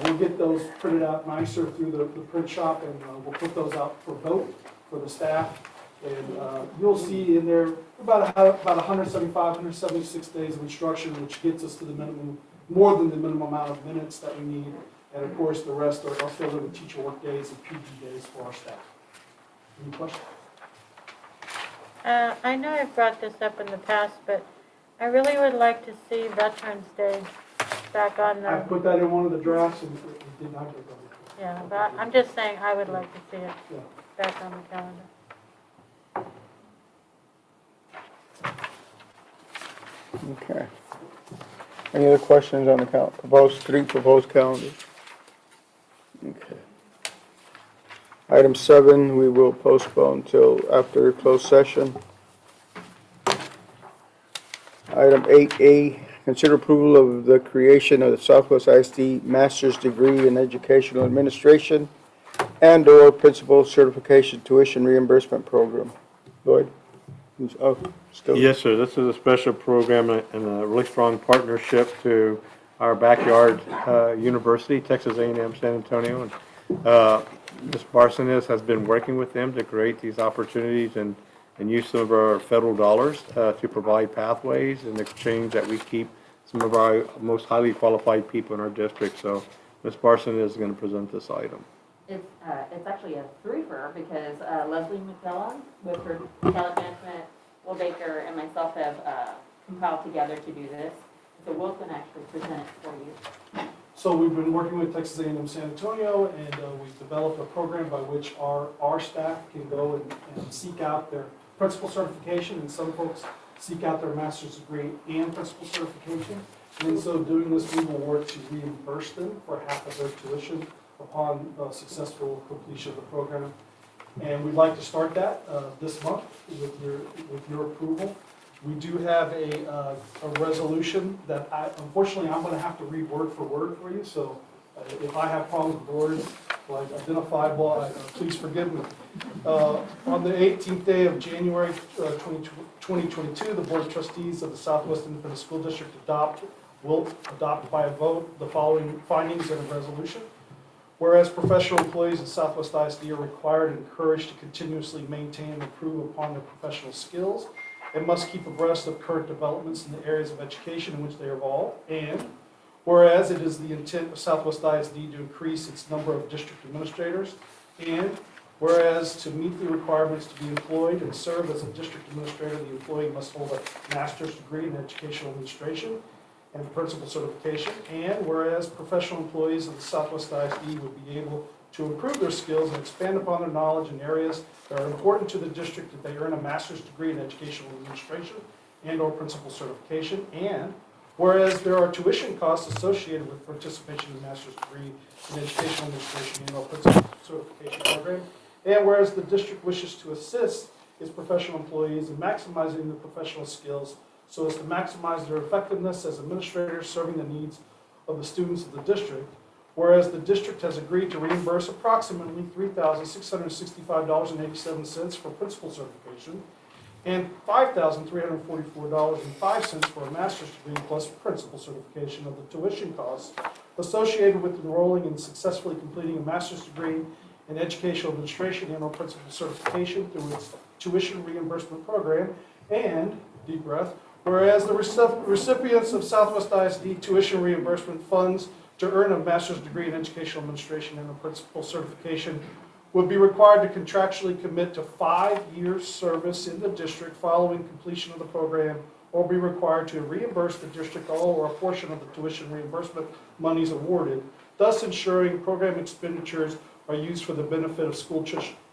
We'll get those printed out nicer through the print shop, and we'll put those out for vote for the staff. And you'll see in there about 175, 176 days of instruction, which gets us to the minimum, more than the minimum amount of minutes that we need. And of course, the rest are filled in with teacher work days and PD days for our staff. Any questions? I know I've brought this up in the past, but I really would like to see Veterans Day back on I the, put that in one of the drafts and it did not get done. yeah, but I'm just saying I would like to see it Yeah. back on the calendar. Okay. Any other questions on the three proposed calendars? Okay. Item 7, we will postpone until after closed session. Item 8A, consider approval of the creation of the Southwest ISD Master's Degree in Educational Administration and/or Principal Certification Tuition Reimbursement Program. Lloyd? Still? Yes, sir. This is a special program and a really strong partnership to our backyard university, Texas A&M San Antonio. And Ms. Barsonis has been working with them to create these opportunities and use some of our federal dollars to provide pathways in exchange that we keep some of our most highly qualified people in our district. So Ms. Barsonis is going to present this item. It's actually a threefer because Leslie McMillan with her talent management, Will Baker, and myself have compiled together to do this. So Will can actually present it for you. So we've been working with Texas A&M San Antonio, and we've developed a program by which our staff can go and seek out their principal certification, and some folks seek out their master's degree and principal certification. And in so doing this, we will work to reimburse them for half of their tuition upon successful completion of the program. And we'd like to start that this month with your approval. We do have a resolution that unfortunately I'm going to have to read word for word for you. So if I have problems with words like identifiable, please forgive me. On the 18th day of January 2022, the Board of Trustees of the Southwest Independent School District will adopt by a vote the following findings in a resolution. Whereas professional employees at Southwest ISD are required and encouraged to continuously maintain and improve upon their professional skills and must keep abreast of current developments in the areas of education in which they evolve. And whereas it is the intent of Southwest ISD to increase its number of district administrators, and whereas to meet the requirements to be employed and serve as a district administrator, the employee must hold a master's degree in educational administration and principal certification, and whereas professional employees of the Southwest ISD would be able to improve their skills and expand upon their knowledge in areas that are important to the district if they earn a master's degree in educational administration and/or principal certification, and whereas there are tuition costs associated with participation in a master's degree in educational administration and/or principal certification program, and whereas the district wishes to assist its professional employees in maximizing their professional skills so as to maximize their effectiveness as administrators serving the needs of the students of the district, whereas the district has agreed to reimburse approximately $3,665.87 for principal certification and $5,344.05 for a master's degree plus principal certification of the tuition costs associated with enrolling and successfully completing a master's degree in educational administration and/or principal certification through its tuition reimbursement program, and, deep breath, whereas the recipients of Southwest ISD tuition reimbursement funds to earn a master's degree in educational administration and a principal certification would be required to contractually commit to 5 years service in the district following completion of the program or be required to reimburse the district all or a portion of the tuition reimbursement monies awarded, thus ensuring program expenditures are used for the benefit of school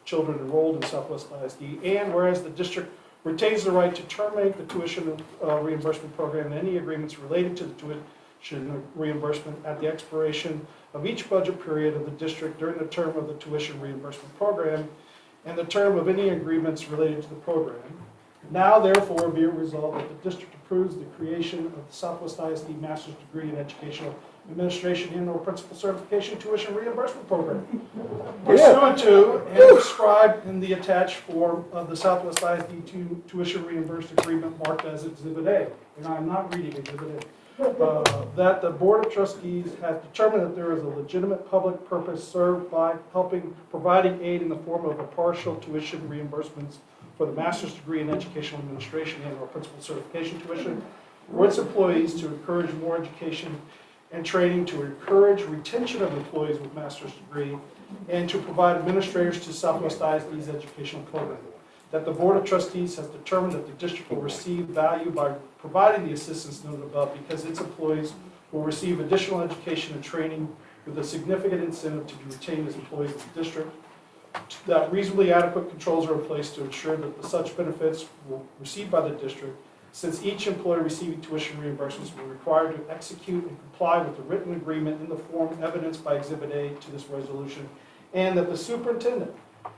children enrolled in Southwest ISD. And whereas the district retains the right to terminate the tuition reimbursement program and any agreements related to the tuition reimbursement at the expiration of each budget period of the district during the term of the tuition reimbursement program and the term of any agreements related to the program. Now therefore be it resolved that the district approves the creation of the Southwest ISD Master's Degree in Educational Administration and/or Principal Certification Tuition Reimbursement Program. Pursuant to and described in the attached form of the Southwest ISD Tuition Reimbursed Agreement marked as Exhibit A. And I'm not reading Exhibit A. That the Board of Trustees has determined that there is a legitimate public purpose served by providing aid in the form of a partial tuition reimbursements for the Master's Degree in Educational Administration and/or Principal Certification tuition for its employees to encourage more education and training, to encourage retention of employees with master's degree, and to provide administrators to Southwest ISD's educational program. That the Board of Trustees has determined that the district will receive value by providing the assistance noted above because its employees will receive additional education and training with a significant incentive to be retained as employees of the district. That reasonably adequate controls are in place to ensure that the such benefits will received by the district, since each employee receiving tuition reimbursements will be required to execute and comply with the written agreement in the form evidenced by Exhibit A to this resolution, and that the superintendent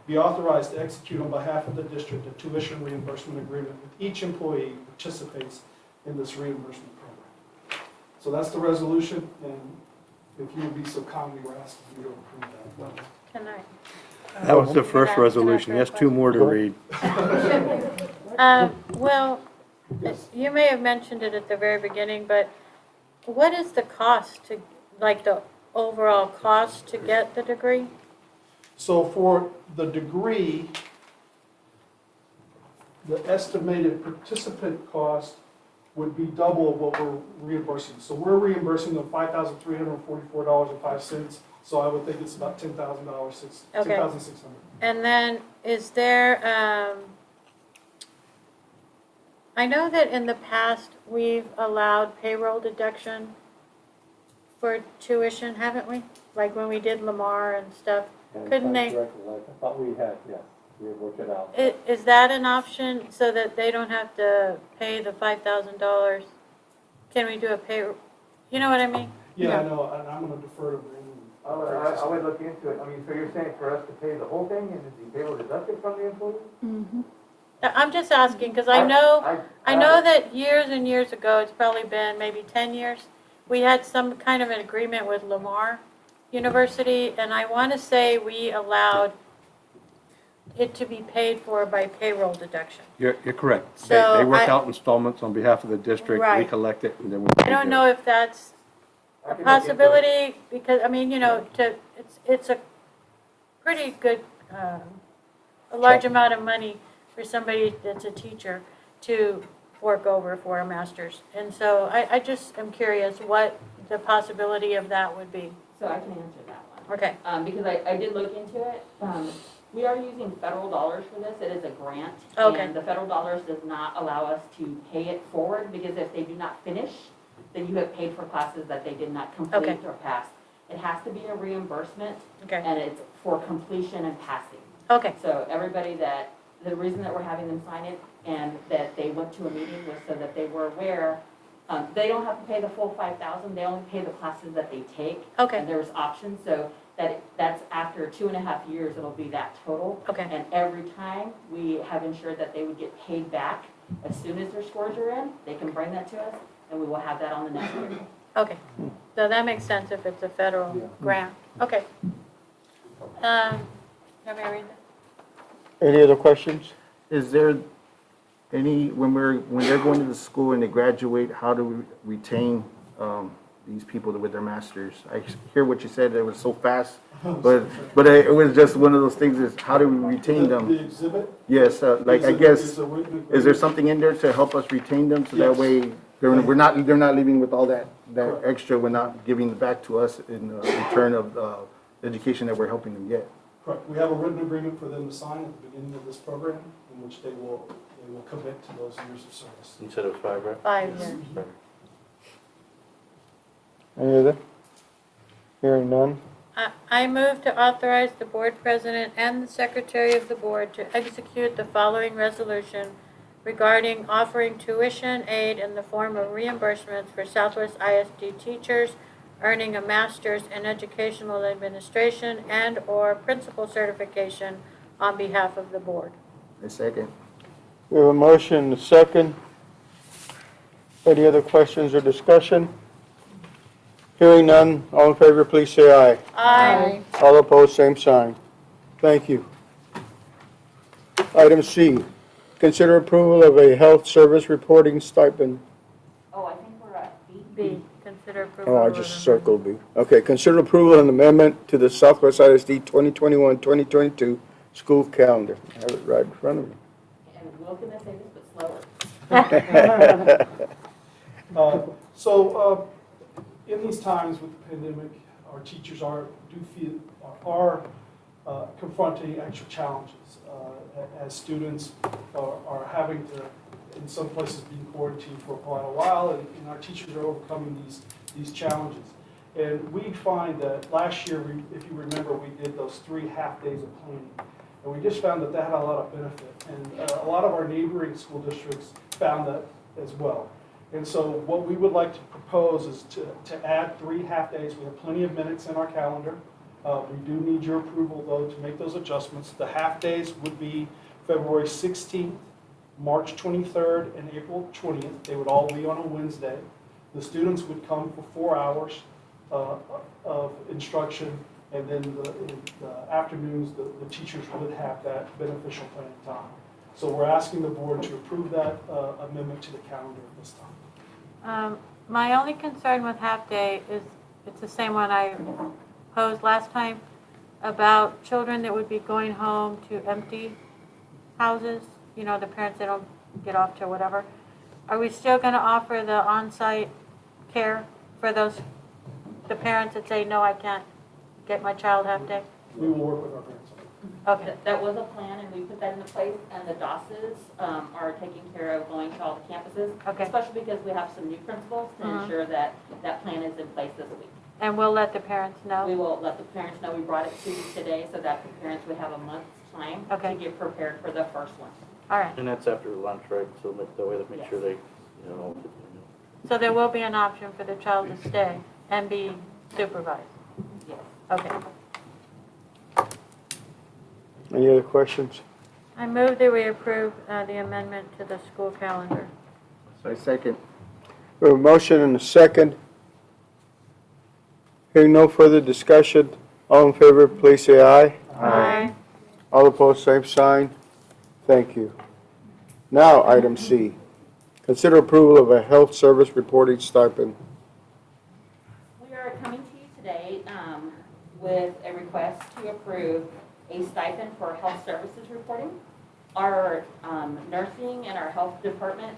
be authorized to execute on behalf of the district a tuition reimbursement agreement with each employee who participates in this reimbursement program. So that's the resolution, and if you would be so kindly, we're asking you to approve that. Can I? That was the first Can I resolution. He has two more to read. Well, you may have mentioned it at the very beginning, but what is the cost to, like the overall cost to get the degree? So for the degree, the estimated participant cost would be double of what we're reimbursing. So we're reimbursing them $5,344.05. So I would think it's about $10,000, Okay. $10,600. And then is there, I know that in the past, we've allowed payroll deduction for tuition, haven't we? Like when we did Lamar and stuff. Couldn't they? I thought we had, yes, we had worked it out. Is that an option so that they don't have to pay the $5,000? Can we do a payroll? You know what I mean? Yeah, I know, and I'm going to defer to Brandon. I would look into it. I mean, so you're saying for us to pay the whole thing and is the payroll deducted from the employee? Mm-hmm. I'm just asking, because I know that years and years ago, it's probably been maybe 10 years, we had some kind of an agreement with Lamar University, and I want to say we allowed it to be paid for by payroll deduction. You're correct. So They work I- out installments on behalf of the district. We Right. collect it and then we. I don't know if that's a possibility, because, I mean, you know, it's a pretty good, a large amount of money for somebody that's a teacher to fork over for a master's. And so I just am curious what the possibility of that would be. So I can answer that one. Okay. Because I did look into it. We are using federal dollars for this. It is a grant. Okay. And the federal dollars does not allow us to pay it forward because if they do not finish, then you have paid for classes that they did not complete Okay. or pass. It has to be a reimbursement. Okay. And it's for completion and passing. Okay. So everybody the reason that we're having them sign it and that they went to a meeting was so that they were aware, they don't have to pay the full 5,000, they only pay the classes that they take. Okay. And there's options, so that's after 2.5 years, it'll be that total. Okay. And every time, we have ensured that they would get paid back as soon as their scores are in, they can bring that to us, and we will have that on the next year. Okay. So that makes sense if it's a federal grant. Okay. Let me read that. Any other questions? Is there any, when they're going to the school and they graduate, how do we retain these people with their masters? I hear what you said, it was so fast, but it was just one of those things, is how do we retain them? The exhibit? Yes, like I guess, is there something in there to help us retain them, so that Yes. way they're not leaving with all that extra, we're not giving it back to us in return of the education that we're helping them get? Correct. We have a written agreement for them to sign at the beginning of this program, in which they will they will commit to those years of service. Instead of 5, right? 5 years. Any other? Hearing none. I move to authorize the board president and the secretary of the board to execute the following resolution regarding offering tuition aid in the form of reimbursements for Southwest ISD teachers earning a master's in educational administration and/or principal certification on behalf of the board. A second. We have a motion and a second. Any other questions or discussion? Hearing none, all in favor, please say aye. Aye. All opposed, same sign. Thank you. Item C, consider approval of a health service reporting stipend. Oh, I think we're at B. B, consider approval. Oh, I of just an circled B. Okay, consider approval and amendment to the Southwest ISD 2021-2022 school calendar. I have it right in front of me. And Will can say this, but slower. In these times with the pandemic, our teachers are confronting extra challenges as students are having to, in some places, be quarantined for quite a while, and our teachers are overcoming these challenges. And we find that last year, if you remember, we did those 3 half days of planning, and we just found that had a lot of benefit, and a lot of our neighboring school districts found that as well. And so what we would like to propose is to add 3 half days. We have plenty of minutes in our calendar. We do need your approval, though, to make those adjustments. The half days would be February 16th, March 23rd, and April 20th. They would all be on a Wednesday. The students would come for 4 hours of instruction, and then in the afternoons, the teachers would have that beneficial planning time. So we're asking the board to approve that amendment to the calendar at this time. My only concern with half-day is, it's the same one I posed last time, about children that would be going home to empty houses, the parents, they don't get off to whatever. Are we still going to offer the on-site care for the parents that say, no, I can't get my child half-day? We will work with our parents on it. Okay. That was a plan, and we put that into place, and the DOSs are taking care of going to all the campuses. Okay. Especially because we have some new principals to ensure that that plan is in place this week. And we'll let the parents know? We will let the parents know. We brought it to you today so that the parents would have a month's time Okay. to get prepared for the first one. All right. And that's after lunch, right? So that way they make sure they, So there will be an option for the child to stay and be supervised? Yes. Okay. Any other questions? I move that we approve the amendment to the school calendar. So I second. We have a motion and a second. Hearing no further discussion, all in favor, please say aye. Aye. All opposed, same sign. Thank you. Now, item C, consider approval of a health service reporting stipend. We are coming to you today with a request to approve a stipend for health services reporting. Our nursing and our health department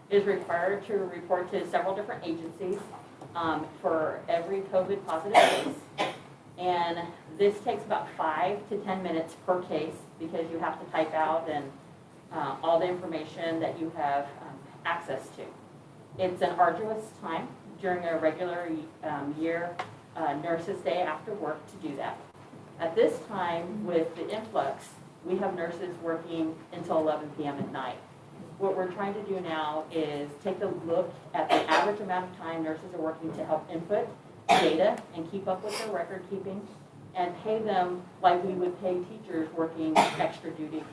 is required to report to several different agencies for every COVID positive case. And this takes about 5 to 10 minutes per case because you have to type out and all the information that you have access to. It's an arduous time during a regular year nurses' day after work to do that. At this time, with the influx, we have nurses working until 11 p.m. at night. What we're trying to do now is take a look at the average amount of time nurses are working to help input data and keep up with their record keeping, and pay them like we would pay teachers working extra duty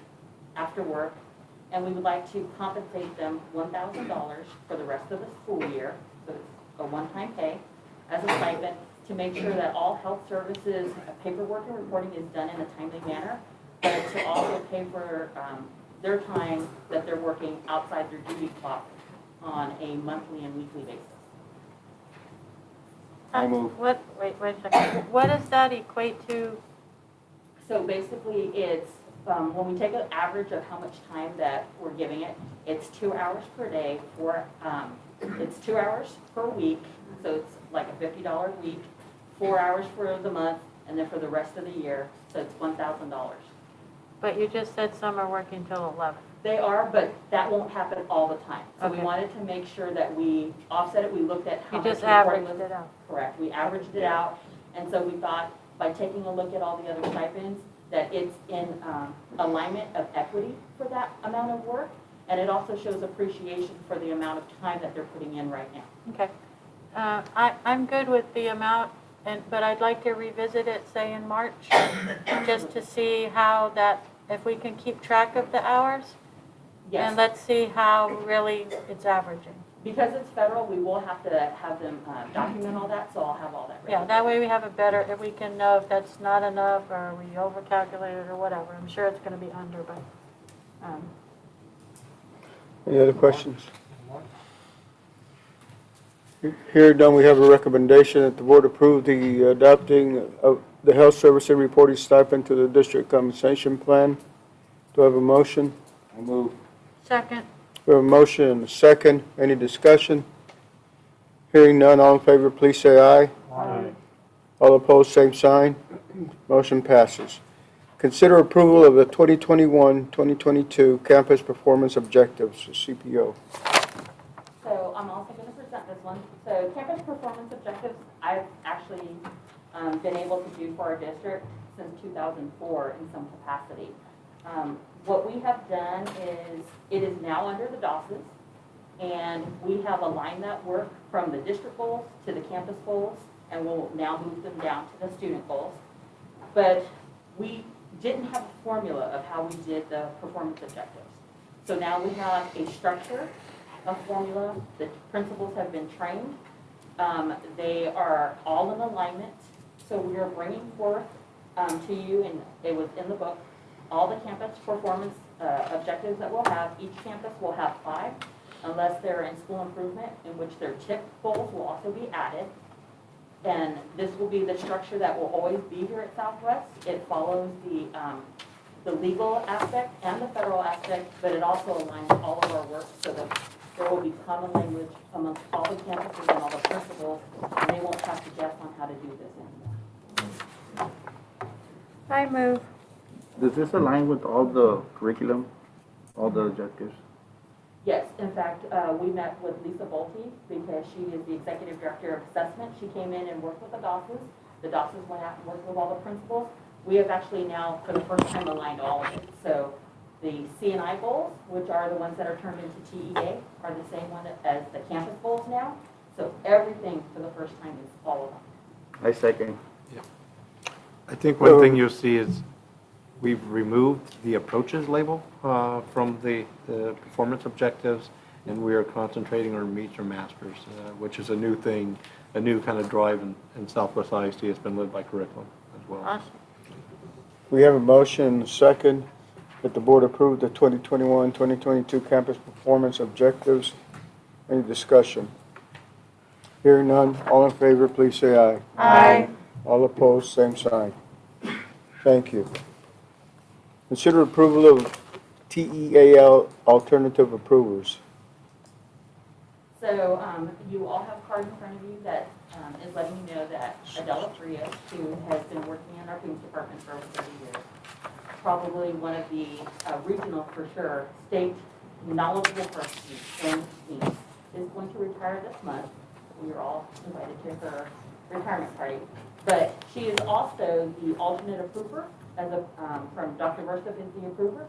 after work. And we would like to compensate them $1,000 for the rest of the school year, so it's a one-time pay as a stipend, to make sure that all health services paperwork and reporting is done in a timely manner, but to also pay for their time that they're working outside their duty clock on a monthly and weekly basis. I move. Wait a second. What does that equate to? So basically, it's when we take an average of how much time that we're giving it, it's 2 hours per day for, it's 2 hours per week, so it's like a $50 a week, 4 hours for the month, and then for the rest of the year, so it's $1,000. But you just said some are working till 11. They are, but that won't happen all the time. So we Okay. wanted to make sure that we offset it. We looked at how You much just reporting averaged was. it out. Correct. We averaged it out. And so we thought by taking a look at all the other stipends, that it's in alignment of equity for that amount of work. And it also shows appreciation for the amount of time that they're putting in right now. Okay. I'm good with the amount, but I'd like to revisit it, say in March, just to see how that, if we can keep track of the hours. Yes. And let's see how really it's averaging. Because it's federal, we will have to have them document all that, so I'll have all that ready. Yeah, that way we have a better, if we can know if that's not enough, or we overcalculated, or whatever. I'm sure it's gonna be under, but, Any other questions? Here done, we have a recommendation that the board approve the adopting of the health service and reporting stipend to the district compensation plan. Do I have a motion? I move. second, We have a motion and a second. Any discussion? Hearing none, all in favor, please say aye. Aye. All opposed, same sign. Motion passes. Consider approval of the 2021-2022 campus performance objectives, CPO. So I'm also going to present this one. So campus performance objectives, I've actually been able to do for our district since 2004 in some capacity. What we have done is, it is now under the DOSs, and we have aligned that work from the district goals to the campus goals, and we'll now move them down to the student goals. But we didn't have a formula of how we did the performance objectives. So now we have a structure, a formula, the principals have been trained. They are all in alignment, so we are bringing forth to you, and it was in the book, all the campus performance objectives that we'll have. Each campus will have 5, unless they're in school improvement, in which their TIP goals will also be added. And this will be the structure that will always be here at Southwest. It follows the legal aspect and the federal aspect, but it also aligns all of our work so that there will be common language amongst all the campuses and all the principals, and they won't have to guess on how to do this anymore. I move. Does this align with all the curriculum, all the objectives? Yes, in fact, we met with Lisa Bolte because she is the executive director of assessment. She came in and worked with the DOSs. The DOSs went out and worked with all the principals. We have actually now, for the first time, aligned all of it. So the C&I goals, which are the ones that are turned into TEA, are the same one as the campus goals now. So everything for the first time is all of them. I second. I think one thing you'll see is we've removed the approaches label from the performance objectives, and we are concentrating on meets or masters, which is a new thing, a new kind of drive in Southwest ISD. It's been led by curriculum as well. Awesome. We have a motion and a second that the board approve the 2021-2022 campus performance objectives. Any discussion? Hearing none, all in favor, please say aye. Aye. All opposed, same sign. Thank you. Consider approval of TEAL alternative approvers. So you all have a card in front of you that is letting you know that Adela Frias, who has been working in our police department for over 30 years, probably one of the regional, for sure, state knowledgeable persons in police, is going to retire this month. We are all invited to her retirement party. But she is also the alternate approver, from Dr. Versa is the approver.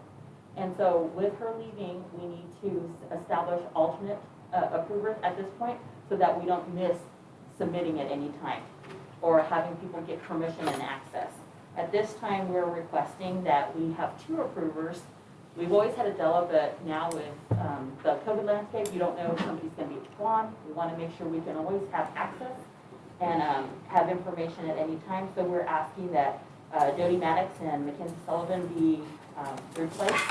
And so with her leaving, we need to establish alternate approvers at this point so that we don't miss submitting at any time or having people get permission and access. At this time, we're requesting that we have 2 approvers. We've always had Adela, but now with the COVID landscape, you don't know if somebody's going to be gone. We want to make sure we can always have access and have information at any time. So we're asking that Jody Maddox and Mackenzie Sullivan be replaced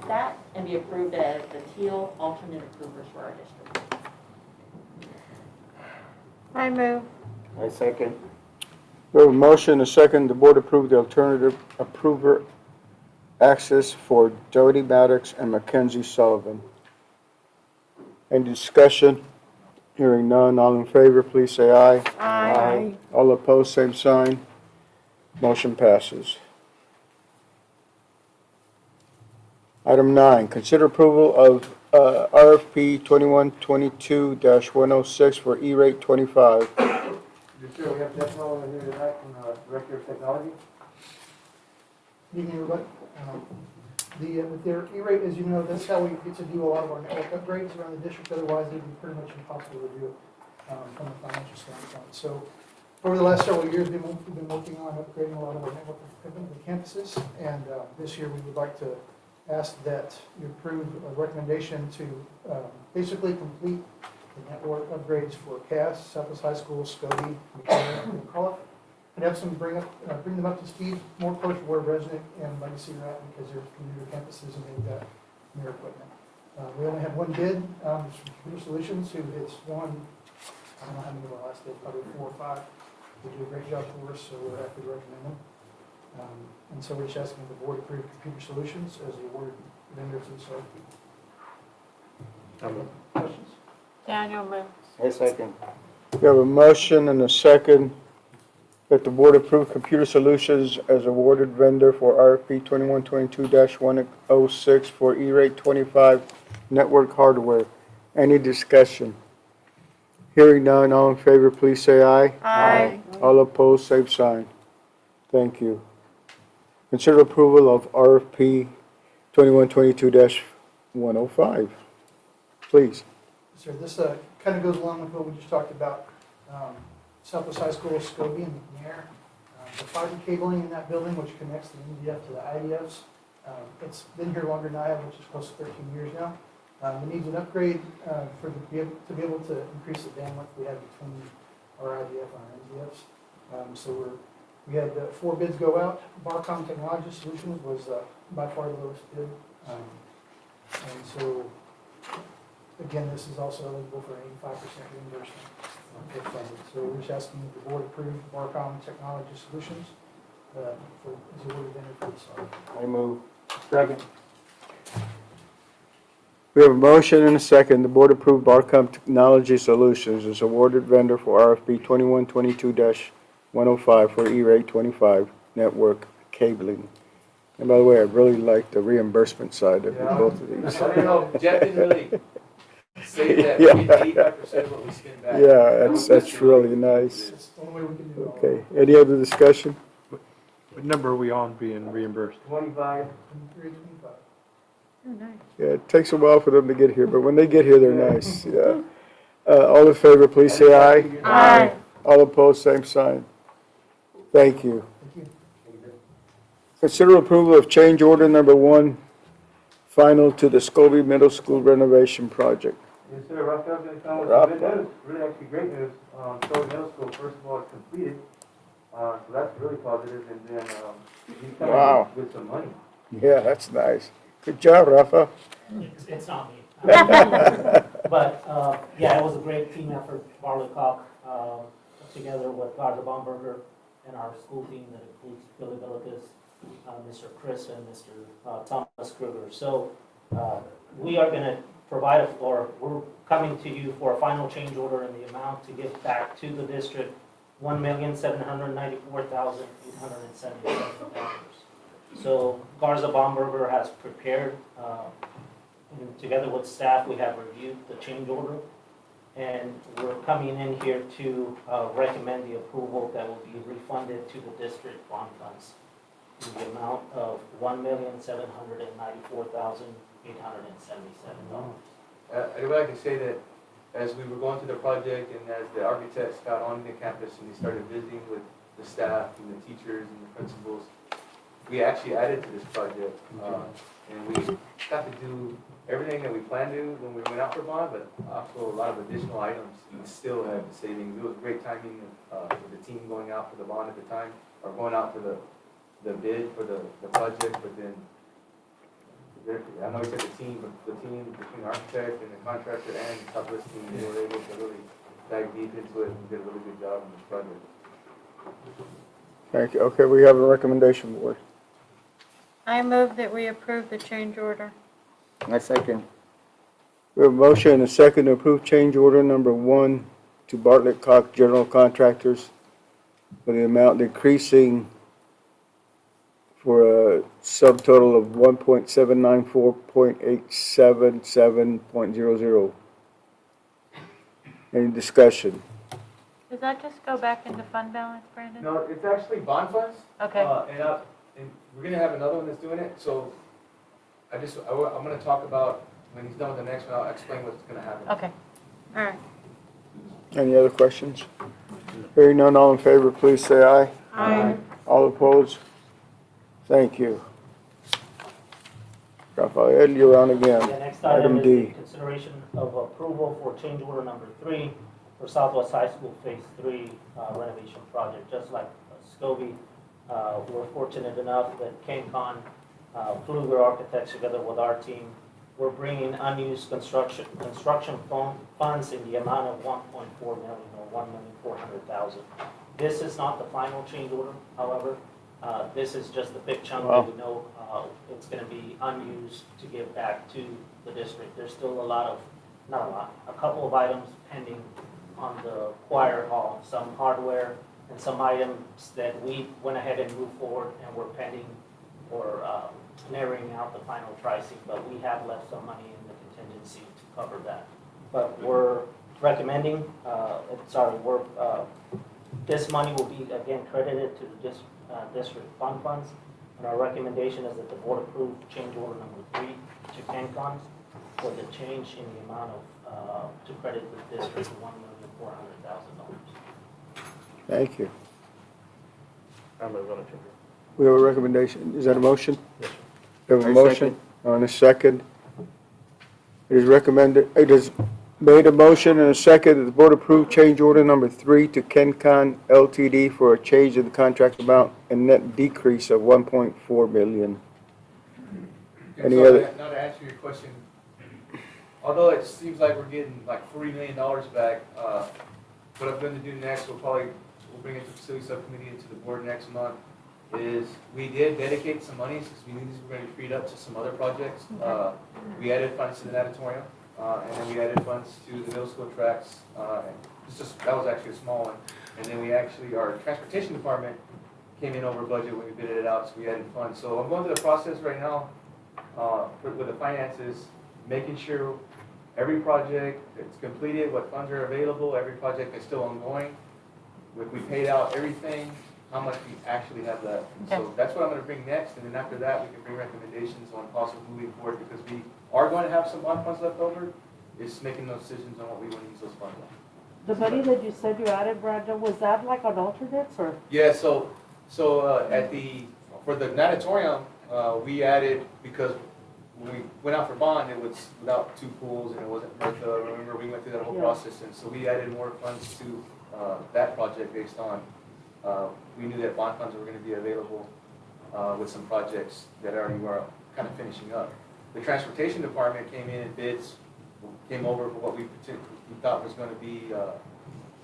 that and be approved as the teal alternate approvers for our district. I move. I second. We have a motion and a second. The board approve the alternative approver access for Jody Maddox and Mackenzie Sullivan. Any discussion? Hearing none, all in favor, please say aye. Aye. All opposed, same sign. Motion passes. Item 9, consider approval of RFP 2122-106 for E-rate 25. Yes, sir, we have Jeff Nolan here tonight from the Director of Technology. Good evening, everybody. With their E-rate, as you know, that's how we get to do a lot of our network upgrades around the district. Otherwise, it'd be pretty much impossible to do from a financial standpoint. So over the last several years, we've been working on upgrading a lot of our network equipment at the campuses. And this year, we would like to ask that you approve a recommendation to basically complete the network upgrades for Cass, Southwest High School, Scobie, McKenna, and McCullough, and have some bring them up to speed, more close to where Resident and Legacy are at because they're community campuses and they've got newer equipment. We only had one bid, from Computer Solutions, who it's won, I don't know how many of our last days, probably 4 or 5. They do a great job for us, so we're happy to recommend them. And so we're just asking the board to approve Computer Solutions as the awarded vendor for this RFP. Questions? Daniel moves. I second. We have a motion and a second that the board approve Computer Solutions as awarded vendor for RFP 2122-106 for E-rate 25 network hardware. Any discussion? Hearing none, all in favor, please say aye. Aye. All opposed, same sign. Thank you. Consider approval of RFP 2122-105. Please. So this kind of goes along with what we just talked about. Southwest High School, Scobie, and McNair. The fiber cabling in that building, which connects the MDF to the IDFs, it's been here longer than I have, which is close to 13 years now. It needs an upgrade to be able to increase the bandwidth we have between our IDF and our MDFs. We had 4 bids go out. Barcom Technology Solutions was by far the lowest bid. And so, again, this is also eligible for 85% reimbursement if funded. So we're just asking that the board approve Barcom Technology Solutions as a awarded vendor for this RFP. I move. Second. We have a motion and a second. The board approved Barcom Technology Solutions as awarded vendor for RFP 2122-105 for E-rate 25 network cabling. And by the way, I really like the reimbursement side of both of these. I don't know, Jeff didn't really say that, Yeah. 85% of what we spend back. Yeah, that's really nice. It's the only way we can do it. Okay, any other discussion? What number are we on being reimbursed? 25. 2325. Oh, nice. Yeah, it takes a while for them to get here, but when they get here, they're nice, yeah. All in favor, please say aye. Aye. All opposed, same sign. Thank you. Thank you. Consider approval of change order number 1, final to the Scobie Middle School renovation project. Yes, sir, Raphael's going to come with Raphael. some good news, really actually great news. Stone Middle School, first of all, is completed, so that's really positive, and then he's coming Wow. with some money. Yeah, that's nice. Good job, Rafa. It's not me. But, yeah, it was a great team effort, Barley Cock, together with Garza Baumberger and our school team that includes Billy Billikis, Mr. Chris, and Mr. Thomas Kruger. So we are going to provide we're coming to you for a final change order in the amount to give back to the district $1,794,877. So Garza Baumberger has prepared, and together with staff, we have reviewed the change order. And we're coming in here to recommend the approval that will be refunded to the district bond funds in the amount of $1,794,877. I would like to say that as we were going through the project and as the architects got on the campus and they started visiting with the staff and the teachers and the principals, we actually added to this project. And we got to do everything that we planned to do when we went out for bond, but also a lot of additional items. We still had the savings. It was great timing with the team going out for the bond at the time, or going out for the bid for the project, but then I know you said the team, but the team between the architect and the contractor and the Southwest team, they were able to really dive deep into it and did a really good job on this project. Thank you. Okay, we have a recommendation, board. I move that we approve the change order. I second. We have a motion and a second to approve change order number 1 to Bartlett Cox General Contractors for the amount decreasing for a subtotal of 1.794.877.00. Any discussion? Does that just go back into fund balance, Brandon? No, it's actually bond funds. Okay. And we're gonna have another one that's doing it, so I'm gonna talk about, when he's done with the next one, I'll explain what's gonna happen. Okay, all right. Any other questions? Hearing none, all in favor, please say aye. Aye. All opposed? Thank you. Rafael, you're on again. The next item is D. the consideration of approval for change order number 3 for Southwest High School Phase 3 renovation project. Just like Scobie, we're fortunate enough that KenCon flew their architects together with our team. We're bringing unused construction funds in the amount of 1.4 million or 1,400,000. This is not the final change order, however. This is just the big chunk that we know it's going to be unused to give back to the district. There's still a couple of items pending on the choir hall, some hardware and some items that we went ahead and moved forward and we're pending or narrowing out the final pricing, but we have left some money in the contingency to cover that. But we're recommending, this money will be again credited to the district fund funds. And our recommendation is that the board approve change order number 3 to KenCon for the change in the amount of, to credit the district $1,400,000. Thank you. I'm gonna run it. We have a recommendation. Is that a motion? Yes, sir. We have a I motion second. on a second. It is recommended, it is made a motion and a second that the board approve change order number 3 to KenCon LTD for a change in the contract amount and net decrease of 1.4 million. And Any so, other- now to answer your question, although it seems like we're getting like $40 million back, what I'm going to do next, we'll bring it to the facility subcommittee and to the board next month, is we did dedicate some monies because we knew these were going to be freed up to some other projects. We added funds to the Natatorium, and then we added funds to the middle school tracks. That was actually a small one. And then our transportation department came in over budget when we bid it out, so we added funds. So I'm going through the process right now with the finances, making sure every project that's completed, what funds are available, every project that's still ongoing. If we paid out everything, how much we actually have left. So that's what I'm going to bring next, and then after that, we can bring recommendations on possible moving forward, because we are going to have some bond funds left over. It's making those decisions on what we want to use those funds on. The money that you said you added, Brandon, was that like on alternates or? Yeah, for the Natatorium, we added, because when we went out for bond, it was without 2 pools and it wasn't Mertha. Remember, we went through that whole process, and so we added more funds to that project based on, we knew that bond funds were going to be available with some projects that already were kind of finishing up. The transportation department came in and came over for what we thought was going to be,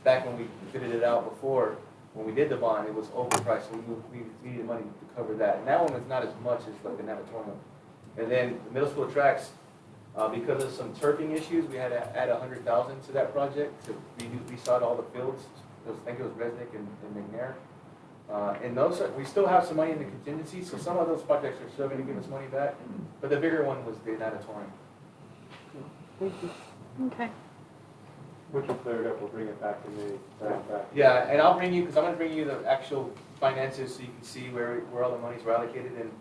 back when we fitted it out before, when we did the bond, it was overpriced, so we needed money to cover that. And that one was not as much as like the Natatorium. And then the middle school tracks, because of some turfing issues, we had to add $100,000 to that project to resod all the fields. I think it was Resnick and McNair. And those we still have some money in the contingency, so some of those projects are still going to give us money back. But the bigger one was the Natatorium. Thank you. Okay. Which will clear it up, we'll bring it back to me. Yeah, and I'll bring you, because I'm going to bring you the actual finances so you can see where all the monies were allocated and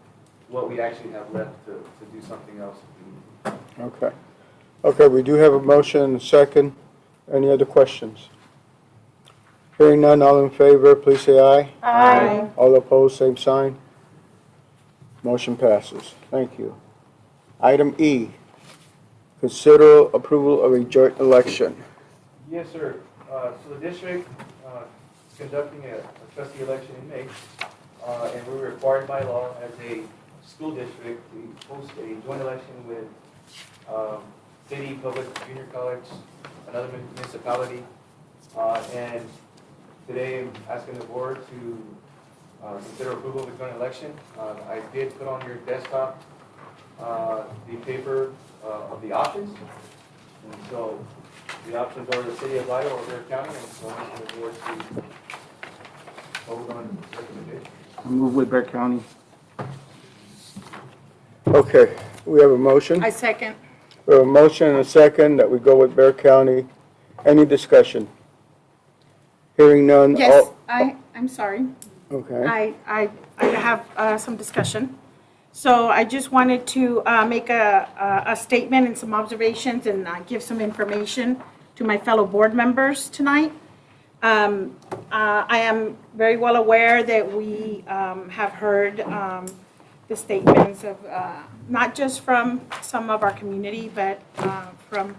what we actually have left to do something else. Okay. Okay, we do have a motion and a second. Any other questions? Hearing none, all in favor, please say aye. Aye. All opposed, same sign. Motion passes. Thank you. Item E, consider approval of a joint election. Yes, sir. So the district is conducting a trustee election in May, and we're required by law as a school district to host a joint election with city, public, junior college, another municipality, and today I'm asking the board to consider approval of the joint election. I did put on your desktop the paper of the options, and so the options are the city of Vital or Bear County, and so I'm asking the board to vote on the recommendation. I move with Bear County. Okay, we have a motion. I second. We have a motion and a second that we go with Bear County. Any discussion? Hearing none. Yes, I'm sorry. Okay. I have some discussion. So I just wanted to make a statement and some observations and give some information to my fellow board members tonight. I am very well aware that we have heard the statements of not just from some of our community, but from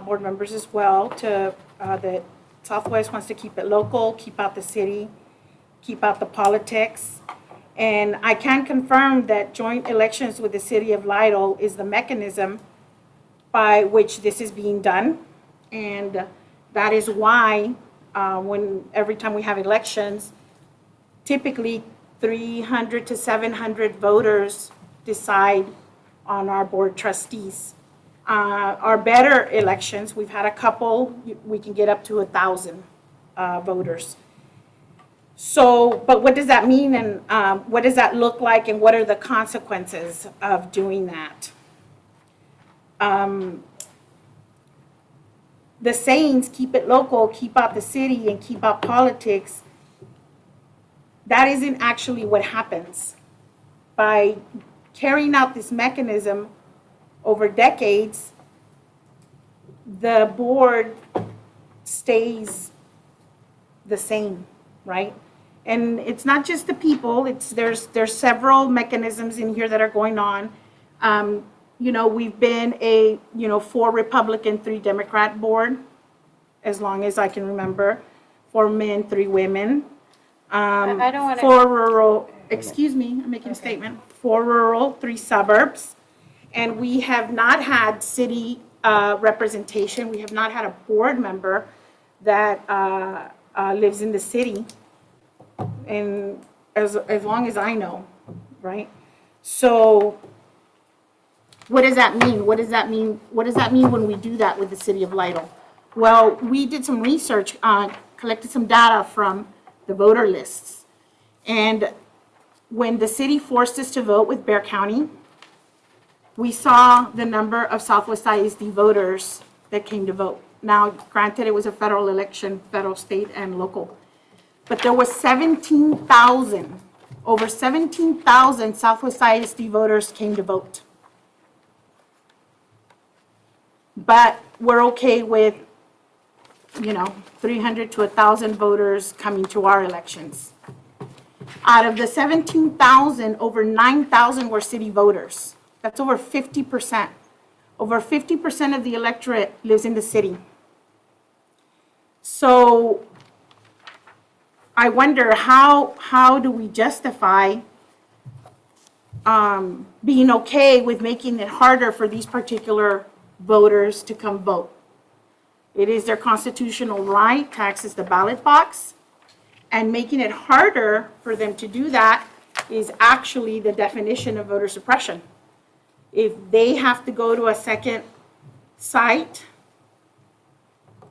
board members as well, to that Southwest wants to keep it local, keep out the city, keep out the politics. And I can confirm that joint elections with the city of Lytle is the mechanism by which this is being done. And that is why every time we have elections, typically 300 to 700 voters decide on our board trustees. Our better elections, we've had a couple, we can get up to 1,000 voters. So, but what does that mean, and what does that look like, and what are the consequences of doing that? The sayings, keep it local, keep out the city, and keep out politics, that isn't actually what happens. By carrying out this mechanism over decades, the board stays the same, right? And it's not just the people, there's several mechanisms in here that are going on. You know, we've been a 4 Republican, 3 Democrat board, as long as I can remember. 4 men, 3 women. I don't want to. 4 rural, excuse me, I'm making a statement. 4 rural, 3 suburbs. And we have not had city representation. We have not had a board member that lives in the city, and as long as I know, right? So what does that mean? What does that mean? What does that mean when we do that with the city of Lytle? Well, we did some research, collected some data from the voter lists. And when the city forced us to vote with Bear County, we saw the number of Southwest ISD voters that came to vote. Now, granted, it was a federal election, federal, state, and local. But there was 17,000, over 17,000 Southwest ISD voters came to vote. But we're okay with, 300 to 1,000 voters coming to our elections. Out of the 17,000, over 9,000 were city voters. That's over 50%. Over 50% of the electorate lives in the city. So I wonder how do we justify being okay with making it harder for these particular voters to come vote? It is their constitutional right to access the ballot box, and making it harder for them to do that is actually the definition of voter suppression. If they have to go to a second site,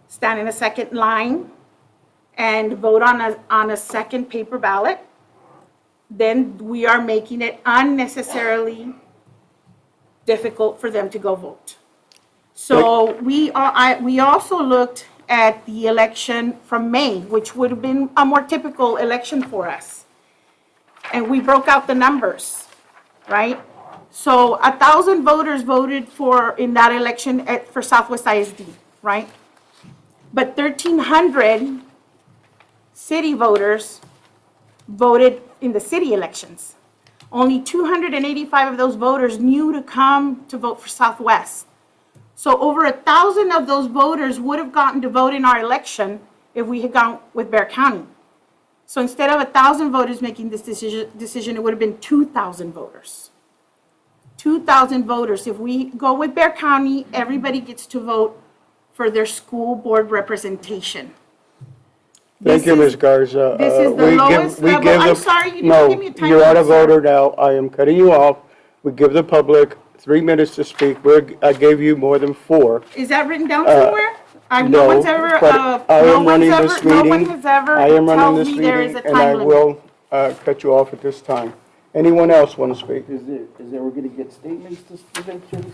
stand in a second line, and vote on a second paper ballot, then we are making it unnecessarily difficult for them to go vote. So we also looked at the election from May, which would have been a more typical election for us. And we broke out the numbers, right? So 1,000 voters voted in that election for Southwest ISD, right? But 1,300 city voters voted in the city elections. Only 285 of those voters knew to come to vote for Southwest. So over 1,000 of those voters would have gotten to vote in our election if we had gone with Bear County. So instead of 1,000 voters making this decision, it would have been 2,000 voters. 2,000 voters. If we go with Bear County, everybody gets to vote for their school board representation. Thank you, Ms. Garza. This is the lowest level. I'm sorry, you didn't give me a time. No, you're out of order now. I am cutting you off. We give the public 3 minutes to speak. I gave you more than 4. Is that written down somewhere? No, No one's ever, but I am running this no one meeting. has ever I am running told this me there is meeting, a and I time limit. will cut you off at this time. Anyone else want to speak? Is there, we're gonna get statements to speak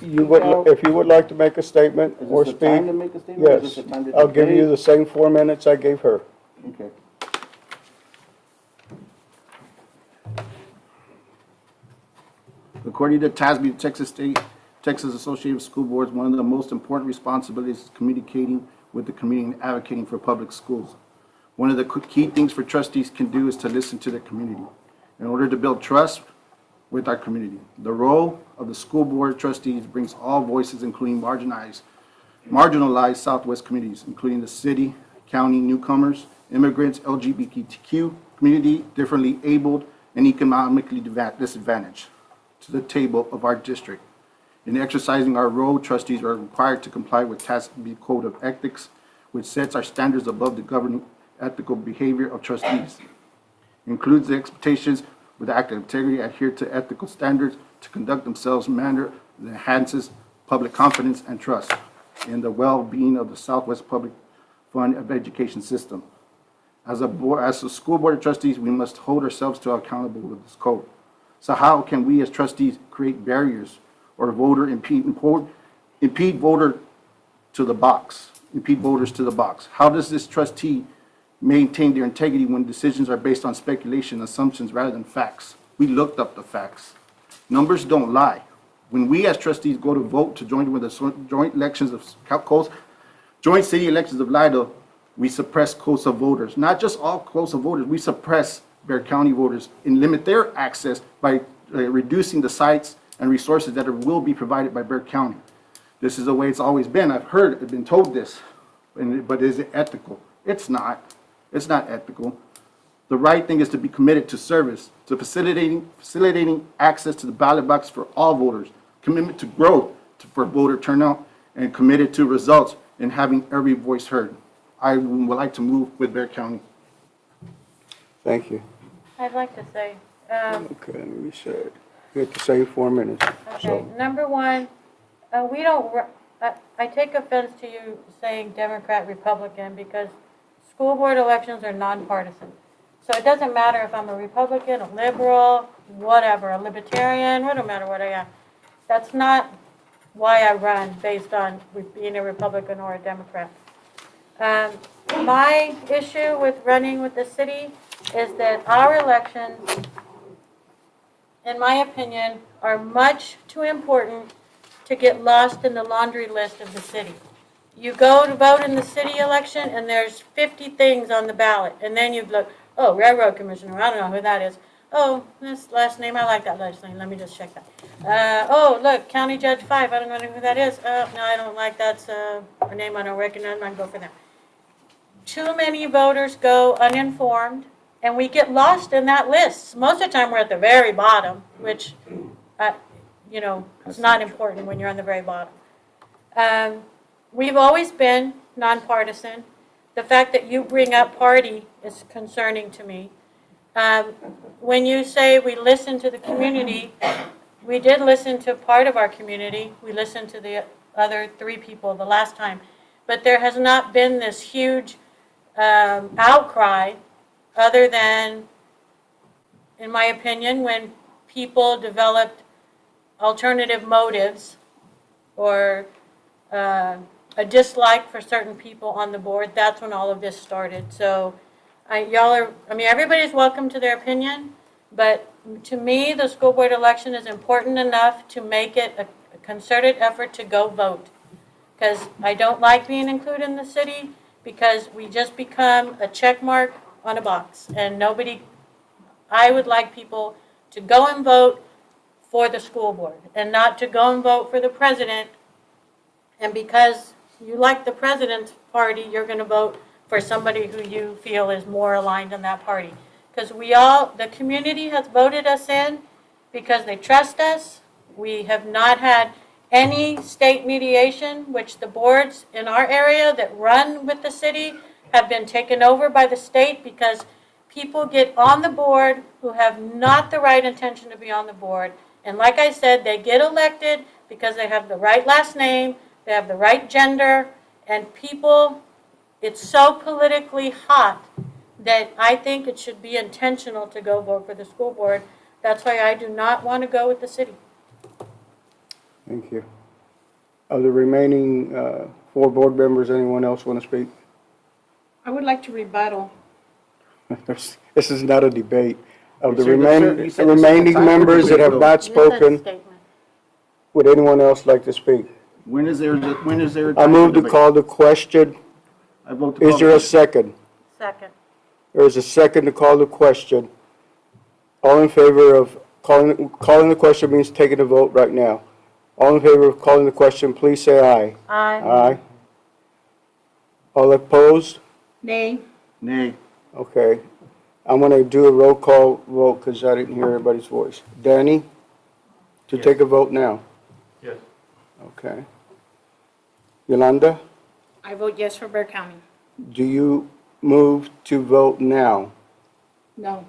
You would, out? if you would like to make a statement Is or this speak, the time to make a statement? Is yes, this the time to I'll give you debate? the same 4 minutes I gave her. Okay. According to TASB, Texas Association of School Boards, one of the most important responsibilities is communicating with the community and advocating for public schools. One of the key things for trustees can do is to listen to their community in order to build trust with our community. The role of the school board trustees brings all voices, including marginalized Southwest communities, including the city, county, newcomers, immigrants, LGBTQ community, differently abled, and economically disadvantaged, to the table of our district. In exercising our role, trustees are required to comply with TASB Code of Ethics, which sets our standards above the governing ethical behavior of trustees. Includes the expectations with active integrity, adhere to ethical standards, to conduct themselves in a manner that enhances public confidence and trust in the well-being of the Southwest Public Fund of Education system. As a school board of trustees, we must hold ourselves to accountable with this code. So how can we as trustees create barriers or impede voters to the box? How does this trustee maintain their integrity when decisions are based on speculation, assumptions rather than facts? We looked up the facts. Numbers don't lie. When we as trustees go to vote to join with the joint elections of joint city elections of Lido, we suppress COSA voters. Not just all COSA voters, we suppress Bexar County voters and limit their access by reducing the sites and resources that will be provided by Bexar County. This is the way it's always been. I've been told this, but is it ethical? It's not. It's not ethical. The right thing is to be committed to service, to facilitating access to the ballot box for all voters, commitment to growth for voter turnout, and committed to results and having every voice heard. I would like to move with Bexar County. Thank you. I'd like to say, Okay, let me say it. You have to say 4 minutes. okay, So, number one, we don't, I take offense to you saying Democrat, Republican, because school board elections are nonpartisan. So it doesn't matter if I'm a Republican, a liberal, whatever, a libertarian, it don't matter what I am. That's not why I run based on being a Republican or a Democrat. My issue with running with the city is that our elections, in my opinion, are much too important to get lost in the laundry list of the city. You go to vote in the city election and there's 50 things on the ballot, and then you look, oh, railroad commissioner, I don't know who that is. Oh, this last name, I like that last name, let me just check that. Oh, look, County Judge 5, I don't know who that is. No, I don't like that, a name I don't recognize, I'm going to go for them. Too many voters go uninformed, and we get lost in that list. Most of the time, we're at the very bottom, which, it's not important when you're on the very bottom. We've always been nonpartisan. The fact that you bring up party is concerning to me. When you say we listen to the community, we did listen to part of our community. We listened to the other 3 people the last time. But there has not been this huge outcry other than, in my opinion, when people developed alternative motives or a dislike for certain people on the board. That's when all of this started. So everybody's welcome to their opinion, but to me, the school board election is important enough to make it a concerted effort to go vote. Because I don't like being included in the city, because we just become a check mark on a box. And I would like people to go and vote for the school board and not to go and vote for the president. And because you like the president's party, you're going to vote for somebody who you feel is more aligned in that party. Because the community has voted us in because they trust us. We have not had any state mediation, which the boards in our area that run with the city have been taken over by the state because people get on the board who have not the right intention to be on the board. And like I said, they get elected because they have the right last name, they have the right gender, and people, it's so politically hot that I think it should be intentional to go vote for the school board That's why I do not want to go with the city. Thank you. Of the remaining 4 board members, anyone else want to speak? I would like to rebuttal. This is not a debate. Of the You said this is the remaining time for members that debate, have though. not spoken, Statement. would anyone else like to speak? When is there a I time move for to debate? call the question. I vote to call Is there the a second? Second. There is a second to call the question. All in favor of calling the question means taking a vote right now. All in favor of calling the question, please say aye. Aye. Aye. All opposed? Nay. Nay. Okay. I'm going to do a roll call vote because I didn't hear everybody's voice. Danny? To Yes. take a vote now? Yes. Okay. Yolanda? I vote yes for Bear County. Do you move to vote now? No.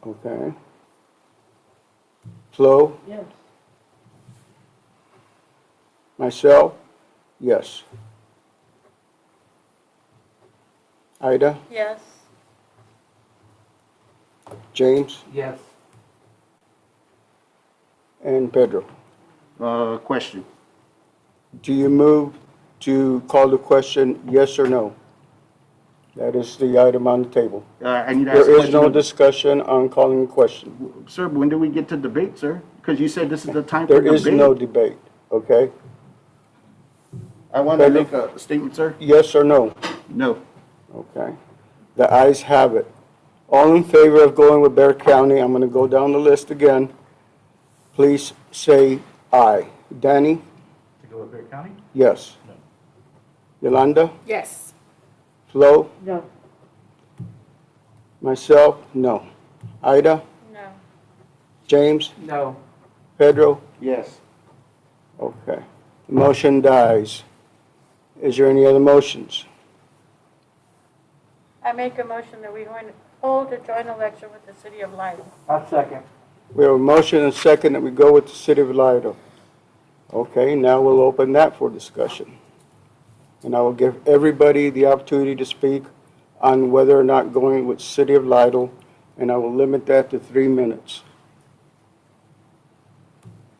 Okay. Flo? Yes. Myself? Yes. Ida? Yes. James? Yes. And Pedro? Question. Do you move to call the question, yes or no? That is the item on the table. I need to ask a There is no question. discussion on calling the question. Sir, when do we get to debate, sir? Because you said this is the time for There debate. is no debate, okay? I want to make a statement, sir. Yes or no? No. Okay. The ayes have it. All in favor of going with Bear County, I'm going to go down the list again. Please say aye. Danny? To go with Bear County? Yes. No. Yolanda? Yes. Flo? No. Myself? No. Ida? No. James? No. Pedro? Yes. Okay. The motion dies. Is there any other motions? I make a motion that we hold a joint election with the city of Lytle. I'll second. We have a motion and a second that we go with the city of Lido. Okay, now we'll open that for discussion. And I will give everybody the opportunity to speak on whether or not going with city of Lido, and I will limit that to 3 minutes.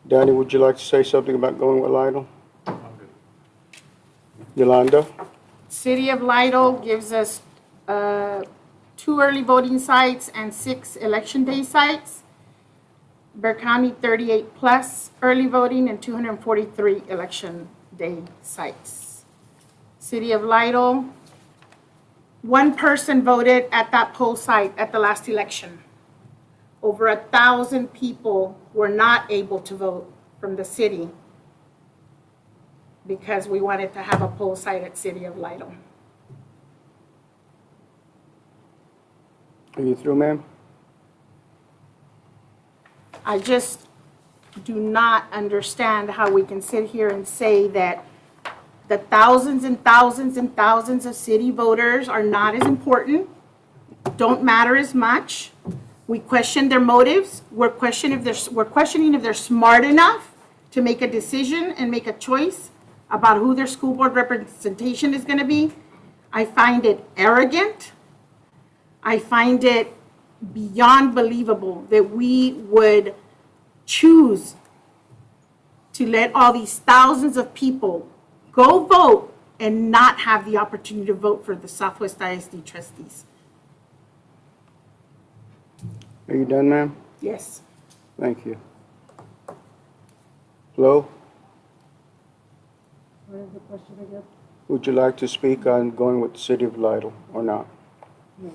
Danny, would you like to say something about going with Lido? I'm good. Yolanda? City of Lytle gives us 2 early voting sites and 6 election day sites. Bear County, 38 plus early voting and 243 election day sites. City of Lytle, 1 person voted at that poll site at the last election. Over 1,000 people were not able to vote from the city because we wanted to have a poll site at City of Lytle. Are you through, ma'am? I just do not understand how we can sit here and say that the thousands and thousands and thousands of city voters are not as important, don't matter as much. We question their motives. We're questioning if they're smart enough to make a decision and make a choice about who their school board representation is going to be. I find it arrogant. I find it beyond believable that we would choose to let all these thousands of people go vote and not have the opportunity to vote for the Southwest ISD trustees. Are you done, ma'am? Yes. Thank you. Flo, What is the question again? would you like to speak on going with the city of Lytle or not? No.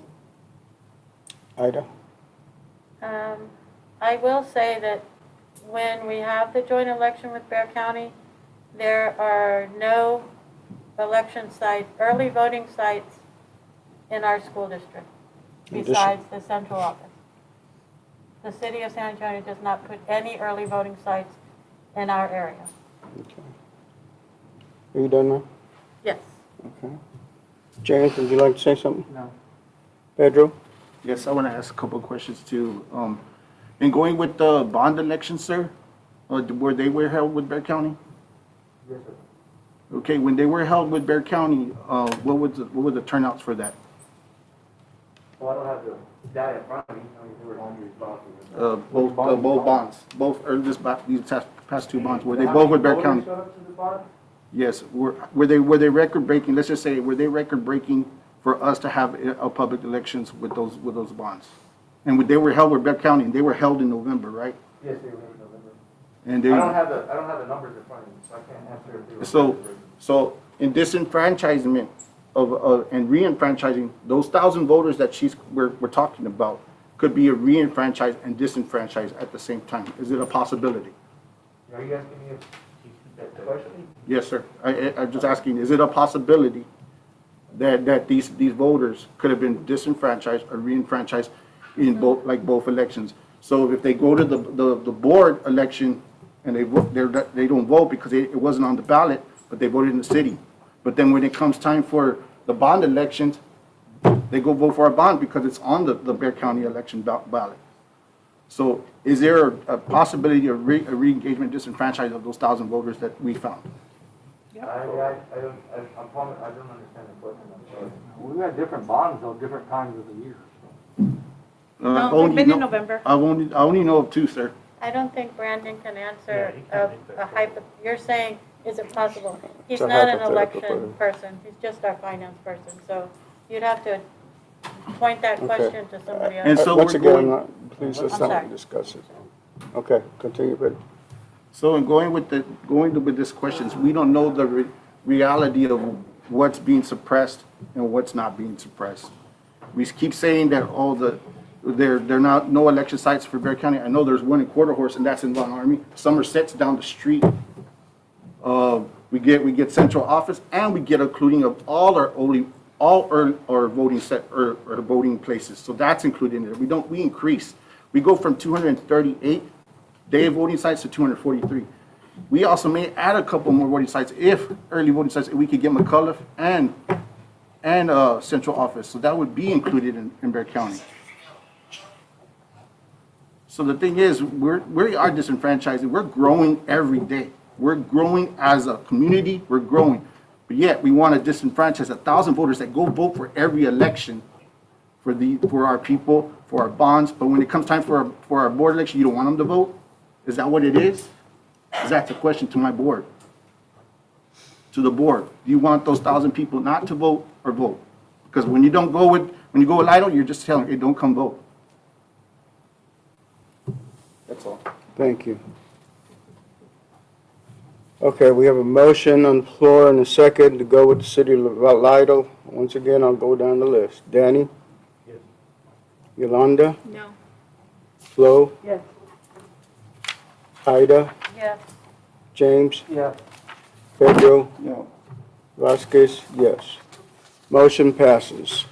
Ida? I will say that when we have the joint election with Bear County, there are no election sites, early voting sites in our school district besides the central office. The city of San Antonio does not put any early voting sites in our area. Okay. Are you done, ma'am? Yes. Okay. James, would you like to say something? No. Pedro? Yes, I want to ask a couple of questions too. In going with the bond elections, sir, were they held with Bear County? Yes, sir. Okay, when they were held with Bear County, what were the turnouts for that? Well, I don't have the that in front of me, I mean, they were on your spot. Both bonds, both, or these past two bonds, were they both with Bear County? Showed up to the bond? Yes, were they record breaking, let's just say, were they record breaking for us to have a public elections with those bonds? And they were held with Bear County, and they were held in November, right? Yes, they were in November. And I don't have the numbers in front of me, so I can't answer if they were. So in disenfranchisement and re-enfranchising, those 1,000 voters that we're talking about could be a re-enfranchised and disenfranchised at the same time. Is it a possibility? Are you asking me that question? Yes, sir. I'm just asking, is it a possibility that these voters could have been disenfranchised or re-enfranchised in both elections? So if they go to the board election and they don't vote because it wasn't on the ballot, but they voted in the city. But then when it comes time for the bond elections, they go vote for a bond because it's on the Bear County election ballot. So is there a possibility of re-engagement, disenfranchisement of those 1,000 voters that we found? I don't understand the question, I'm sorry. We got different bonds though, different times of the year. No, they've been in November. I only know of two, sir. I don't think Brandon can answer Yeah, he can't you're saying, is it possible? He's It's a not an hypothetical election person, he's just our finance person, so you'd have to point that question to somebody else. And so Once we're again, going- please, let's I'm sorry. not discuss it. Okay, continue, but So in going with this questions, we don't know the reality of what's being suppressed and what's not being suppressed. We keep saying that there are not no election sites for Bear County. I know there's one in Quarter Horse, and that's in Von Army. Somerset's down the street. We get central office, and we get including of all our voting voting places. So that's included in there. We increase. We go from 238 day voting sites to 243. We also may add a couple more voting sites early voting sites, if we could get McCullough and central office. So that would be included in Bear County. So the thing is, we are disenfranchising. We're growing every day. We're growing as a community. We're growing. But yet we want to disenfranchise 1,000 voters that go vote for every election for our people, for our bonds. But when it comes time for our board election, you don't want them to vote? Is that what it is? Is that the question to my board? To the board. Do you want those 1,000 people not to vote or vote? Because when you go with Lido, you're just telling, hey, don't come vote. That's all. thank you. Okay, we have a motion on the floor and a second to go with the city of Lido. Once again, I'll go down the list. Danny? Yes. Yolanda? No. Flo? Yes. Ida? Yes. James? Yeah. Pedro? No. Vasquez? Yes. Motion passes.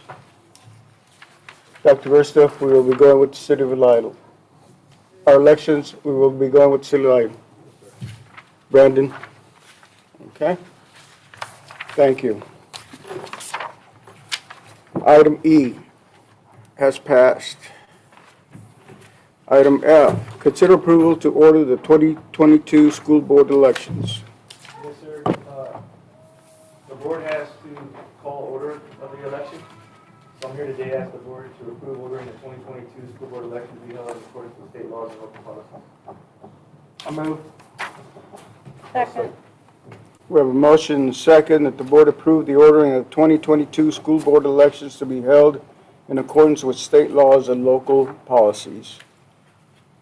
Dr. Versta, we will be going with the city of Lido. Our elections, we will be going with the city of Lido. Brandon? Okay. Thank you. Item E has passed. Item F, consider approval to order the 2022 school board elections. Yes, sir. The board has to call order of the election. So I'm here today to ask the board to approve ordering the 2022 school board elections to be held in accordance with state laws and local policies. I move. Second. We have a motion and a second that the board approve the ordering of 2022 school board elections to be held in accordance with state laws and local policies.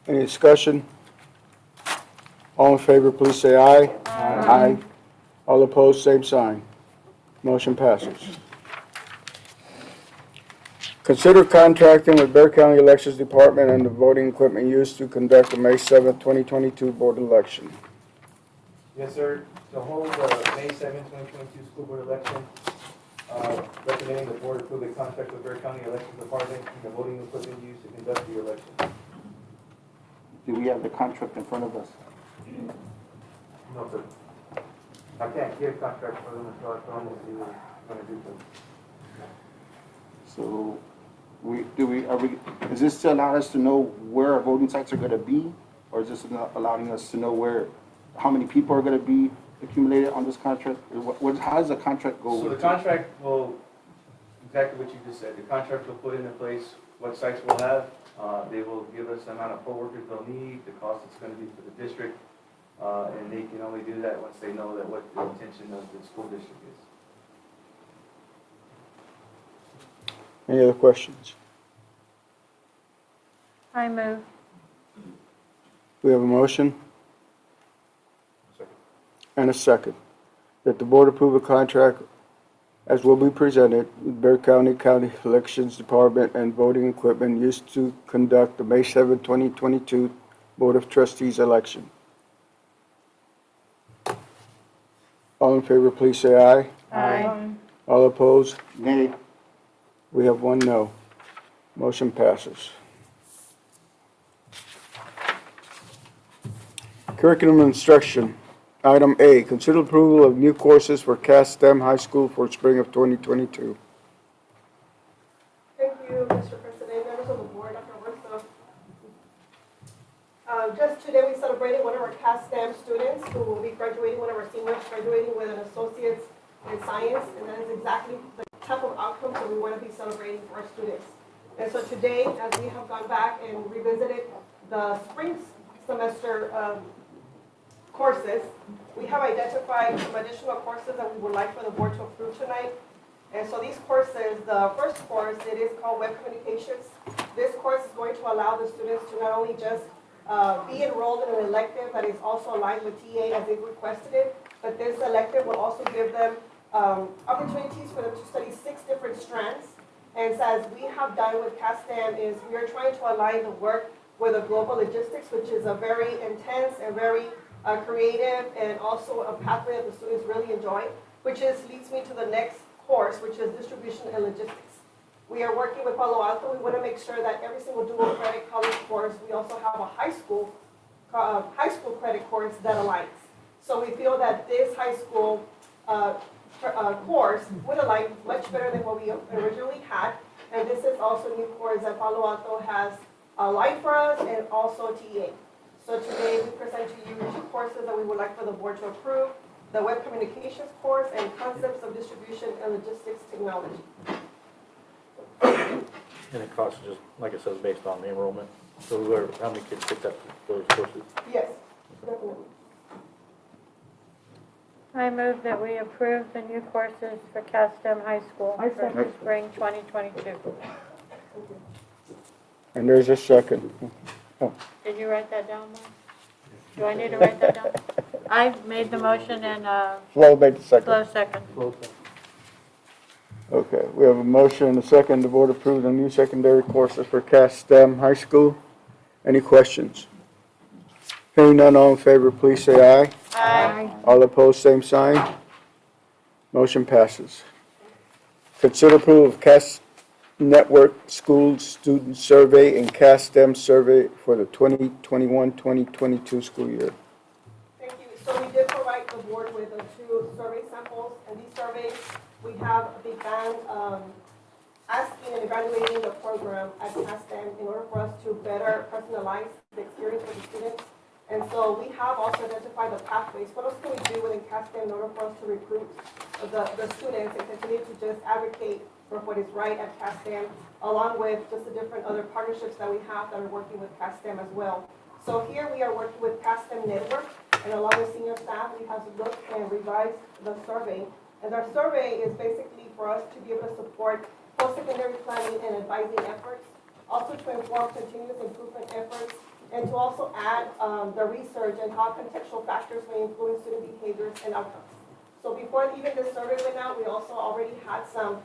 Any discussion? All in favor, please say aye. Aye. All opposed, same sign. Motion passes. Consider contracting with Bear County Elections Department and the voting equipment used to conduct the May 7th, 2022 board election. Yes, sir. To hold the May 7, 2022 school board election, recommending the board approve a contract with Bear County Elections Department and the voting equipment used to conduct the election. Do we have the contract in front of us? No, sir. I can't give contract for them until I tell them what we're going to do for them. So is this to allow us to know where our voting sites are going to be? Or is this allowing us to know how many people are going to be accumulated on this contract? How does the contract go? So the contract will, exactly what you just said, the contract will put into place what sites we'll have. They will give us the amount of poll workers they'll need, the cost it's going to be for the district, and they can only do that once they know that what the intention of the school district is. Any other questions? I move. We have a motion? And a second. That the board approve a contract as will be presented with Bexar County Elections Department and voting equipment used to conduct the May 7, 2022 Board of Trustees election. All in favor, please say aye. Aye. All opposed? Nay. We have one no. Motion passes. Curriculum instruction. Item A, consider approval of new courses for Cass STEM High School for spring of 2022. Thank you, Mr. President, members of the board, Dr. Russo. Just today, we celebrated one of our Cass STEM students who will be graduating, one of our seniors graduating with an associate's in science, and that is exactly the type of outcomes that we want to be celebrating for our students. And so today, as we have gone back and revisited the spring semester courses, we have identified some additional courses that we would like for the board to approve tonight. And so these courses, the first course, it is called Web Communications. This course is going to allow the students to not only just be enrolled in an elective that is also aligned with TA as they've requested it, but this elective will also give them opportunities for them to study 6 different strands. And so as we have done with CASTAM is we are trying to align the work with the global logistics, which is a very intense and very creative and also a pathway that the students really enjoy, which leads me to the next course, which is distribution and logistics. We are working with Palo Alto. We want to make sure that every single dual credit college course, we also have a high school credit course that aligns. So we feel that this high school course would align much better than what we originally had. And this is also a new course that Palo Alto has aligned for us and also TA. So today we present to you 2 courses that we would like for the board to approve, the Web Communications course and Concepts of Distribution and Logistics Technology. And it costs just, like it says, based on the enrollment. So whoever, how many kids picked up those courses? Yes, definitely. I move that we approve the new courses for CASTEM High School for spring 2022. And there's a second. Oh. Did you write that down, Mark? Do I need to write that down? I made the motion and Flo made the second. Flo second. Okay, we have a motion and a second. The board approves the new secondary courses for Cass STEM High School. Any questions? Hearing none, all in favor, please say aye. Aye. All opposed, same sign. Motion passes. Consider approval of Cass Network School Student Survey and Cass STEM Survey for the 2021-2022 school year. Thank you. So we did provide the board with 2 survey samples, and these surveys, we have begun asking and evaluating the program at CASTEM in order for us to better personalize the experience for the students. And so we have also identified the pathways. What else can we do within CASTEM in order for us to recruit the students and continue to just advocate for what is right at CASTEM, along with just the different other partnerships that we have that are working with CASTEM as well. So here we are working with CASTEM Network, and along with senior staff, we have looked and revised the survey. And our survey is basically for us to be able to support post-secondary planning and advising efforts, also to inform continuous improvement efforts, and to also add the research and how contextual factors may influence student behaviors and outcomes. So before even this survey went out, we also already had some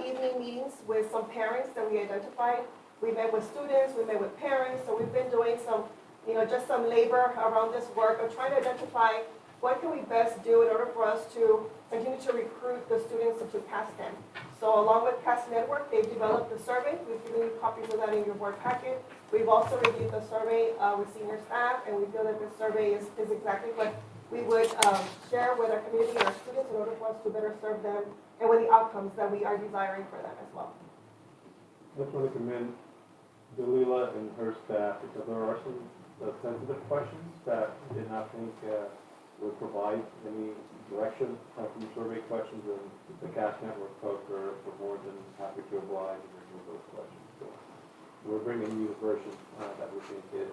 evening meetings with some parents that we identified. We met with students, we met with parents, so we've been doing some, just some labor around this work of trying to identify what can we best do in order for us to continue to recruit the students into CASTEM. So along with CAST Network, they've developed the survey. We've given you copies of that in your board packet. We've also reviewed the survey with senior staff, and we feel that this survey is exactly what we would share with our community and our students in order for us to better serve them and with the outcomes that we are desiring for them as well. I just want to commend Dalila and her staff because there are some sensitive questions that I did not think would provide any direction from survey questions, and the CAST Network folks are more than happy to oblige and review those questions. So we're bringing you the version that we think is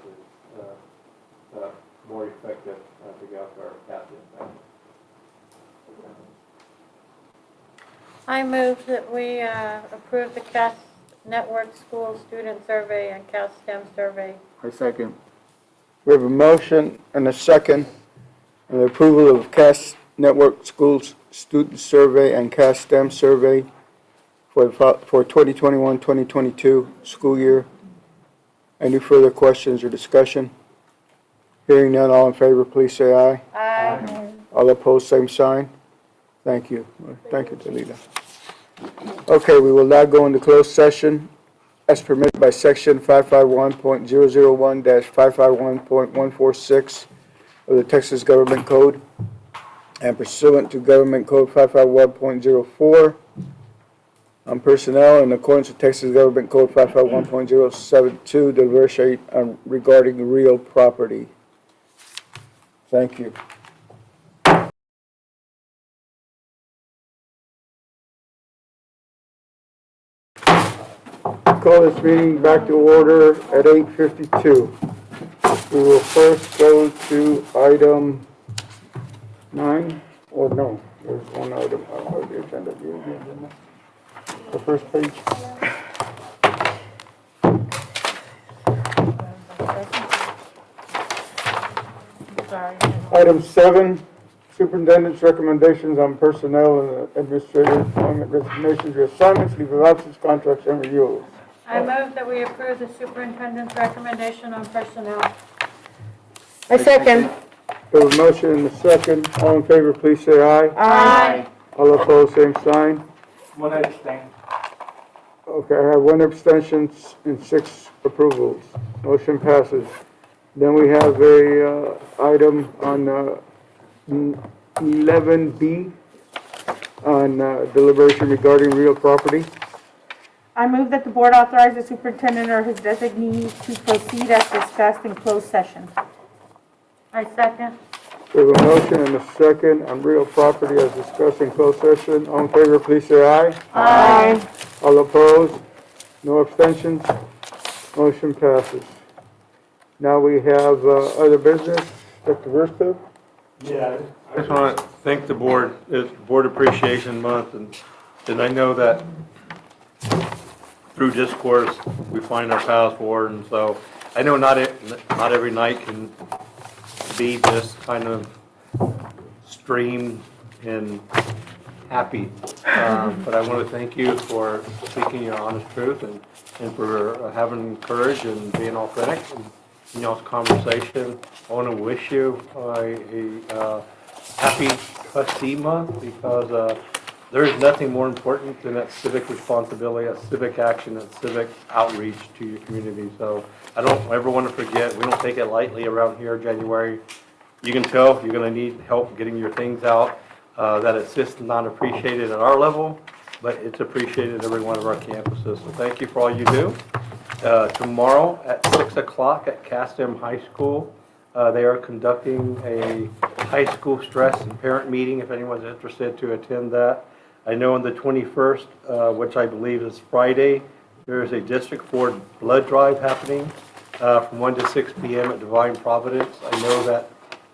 more effective to get out our CASDM. I move that we approve the CAS Network School Student Survey and CAS STEM Survey. I second. We have a motion and a second on the approval of CAS Network Schools Student Survey and CAS STEM Survey for 2021-2022 school year. Any further questions or discussion? Hearing none, all in favor, please say aye. Aye. All opposed, same sign. Thank you. Thank you, Delila. Okay, we will now go into closed session as permitted by section 551.001-551.146 of the Texas Government Code and pursuant to Government Code 551.04 on personnel in accordance with Texas Government Code 551.072 to negotiate regarding real property. Thank you. Call this meeting back to order at 8:52. We will first go to item 9, or no, there's one item on the agenda. The first page. Sorry. Item 7, superintendent's recommendations on personnel and administrative employment resignations, reassignments, leave of absence, contracts, and renewals. I move that we approve the superintendent's recommendation on personnel. I second. We have a motion and a second. All in favor, please say aye. Aye. All opposed, same sign. One abstain. Okay, I have 1 abstention and 6 approvals. Motion passes. Then we have a item on 11B on deliberation regarding real property. I move that the board authorize the superintendent or his designee to proceed as discussed in closed session. I second. We have a motion and a second on real property as discussed in closed session. All in favor, please say aye. Aye. All opposed? No abstentions? Motion passes. Now we have other business. Dr. Versta? Yeah, I just want to thank the board. It's Board Appreciation Month, and I know that through discourse, we find our paths forward, and so I know not every night can be this kind of stream and happy, but I want to thank you for speaking your honest truth and for having courage and being authentic in y'all's conversation. I want to wish you a happy trustee month because there is nothing more important than that civic responsibility, that civic action, that civic outreach to your community. So I don't ever want to forget, we don't take it lightly around here, January. You can tell you're going to need help getting your things out, that it's just not appreciated at our level, but it's appreciated at every one of our campuses. So thank you for all you do. Tomorrow at 6 o'clock at CASDM High School, they are conducting a high school stress and parent meeting if anyone's interested to attend that. I know on the 21st, which I believe is Friday, there is a District 4 blood drive happening from 1 to 6 p.m. at Divine Providence. I know that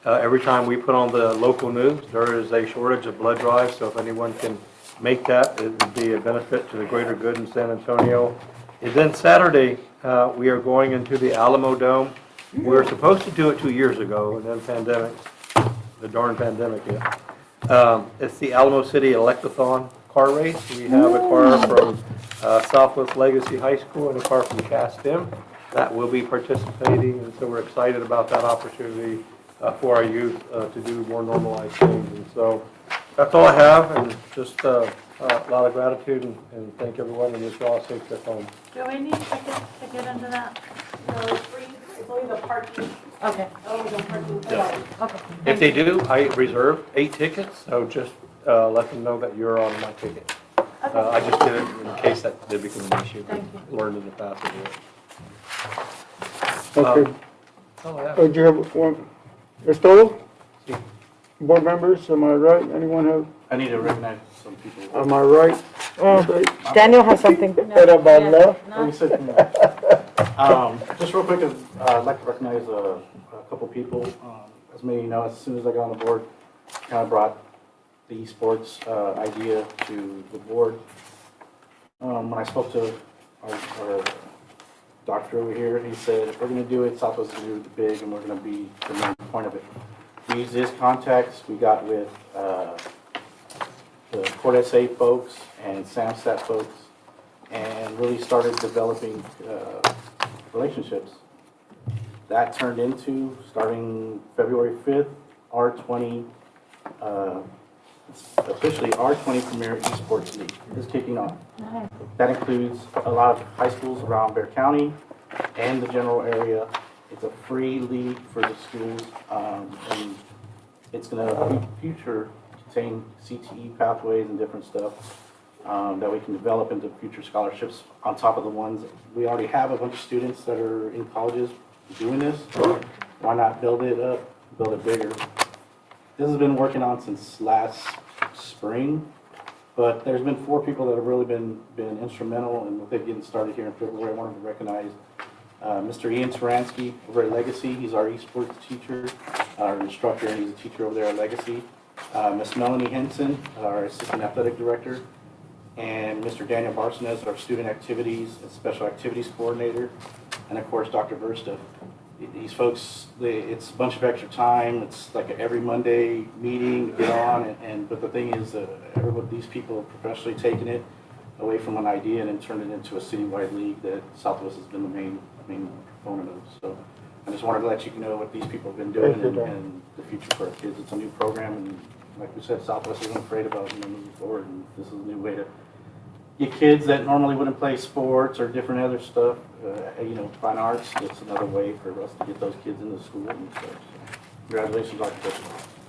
every time we put on the local news, there is a shortage of blood drives, so if anyone can make that, it would be a benefit to the greater good in San Antonio. And then Saturday, we are going into the Alamo Dome. We were supposed to do it 2 years ago, and then the darn pandemic hit. It's the Alamo City Electathon car race. We have a car from Southwest Legacy High School and a car from CASDM that will be participating, and so we're excited about that opportunity for our youth to do more normalized things. And so that's all I have, and just a lot of gratitude and thank everyone, and wish you all a safe trip home. Do we need tickets to get into that? No, it's free, it's only the parking. Okay. Oh, no parking. Yeah. Okay. If they do, I reserve 8 tickets, so just let them know that you're on my ticket. I just did it in case that did become an issue. Thank you. Learned in the past to do it. Okay. Oh, yeah. Do you have one? Ms. Stoll? Board members, am I right? Anyone have, I need to recognize some people. am I right? Daniel has something. Right about left? No. Just real quick, I'd like to recognize a couple people. As many of you know, as soon as I got on the board, kind of brought the esports idea to the board. When I spoke to our doctor over here, he said, if we're going to do it, Southwest is going to do it big, and we're going to be the main point of it. We used his contacts we got with the Port SA folks and SAMSAT folks, and really started developing relationships. That turned into, starting February 5th, R20, officially R20 Premier Esports League is kicking off. That includes a lot of high schools around Bexar County and the general area. It's a free league for the schools, and it's going to future contain CTE pathways and different stuff that we can develop into future scholarships on top of the ones. We already have a bunch of students that are in colleges doing this. Why not build it up, build it bigger? This has been working on since last spring, but there's been 4 people that have really been instrumental in it getting started here in February. I wanted to recognize Mr. Ian Truancy over at Legacy. He's our esports teacher, our instructor, and he's a teacher over there at Legacy. Miss Melanie Henson, our assistant athletic director, and Mr. Daniel Barsones, our student activities and special activities coordinator, and of course Dr. Versta. These folks, it's a bunch of extra time. It's like an every Monday meeting to get on, but the thing is, these people have professionally taken it away from an idea and then turned it into a citywide league that Southwest has been the main proponent of. So I just wanted to let you know what these people have been doing and the future for our kids. It's a new program, and like we said, Southwest isn't afraid about moving forward, and this is a new way to get kids that normally wouldn't play sports or different other stuff, fine arts. It's another way for us to get those kids into school and stuff. So, congratulations, Dr.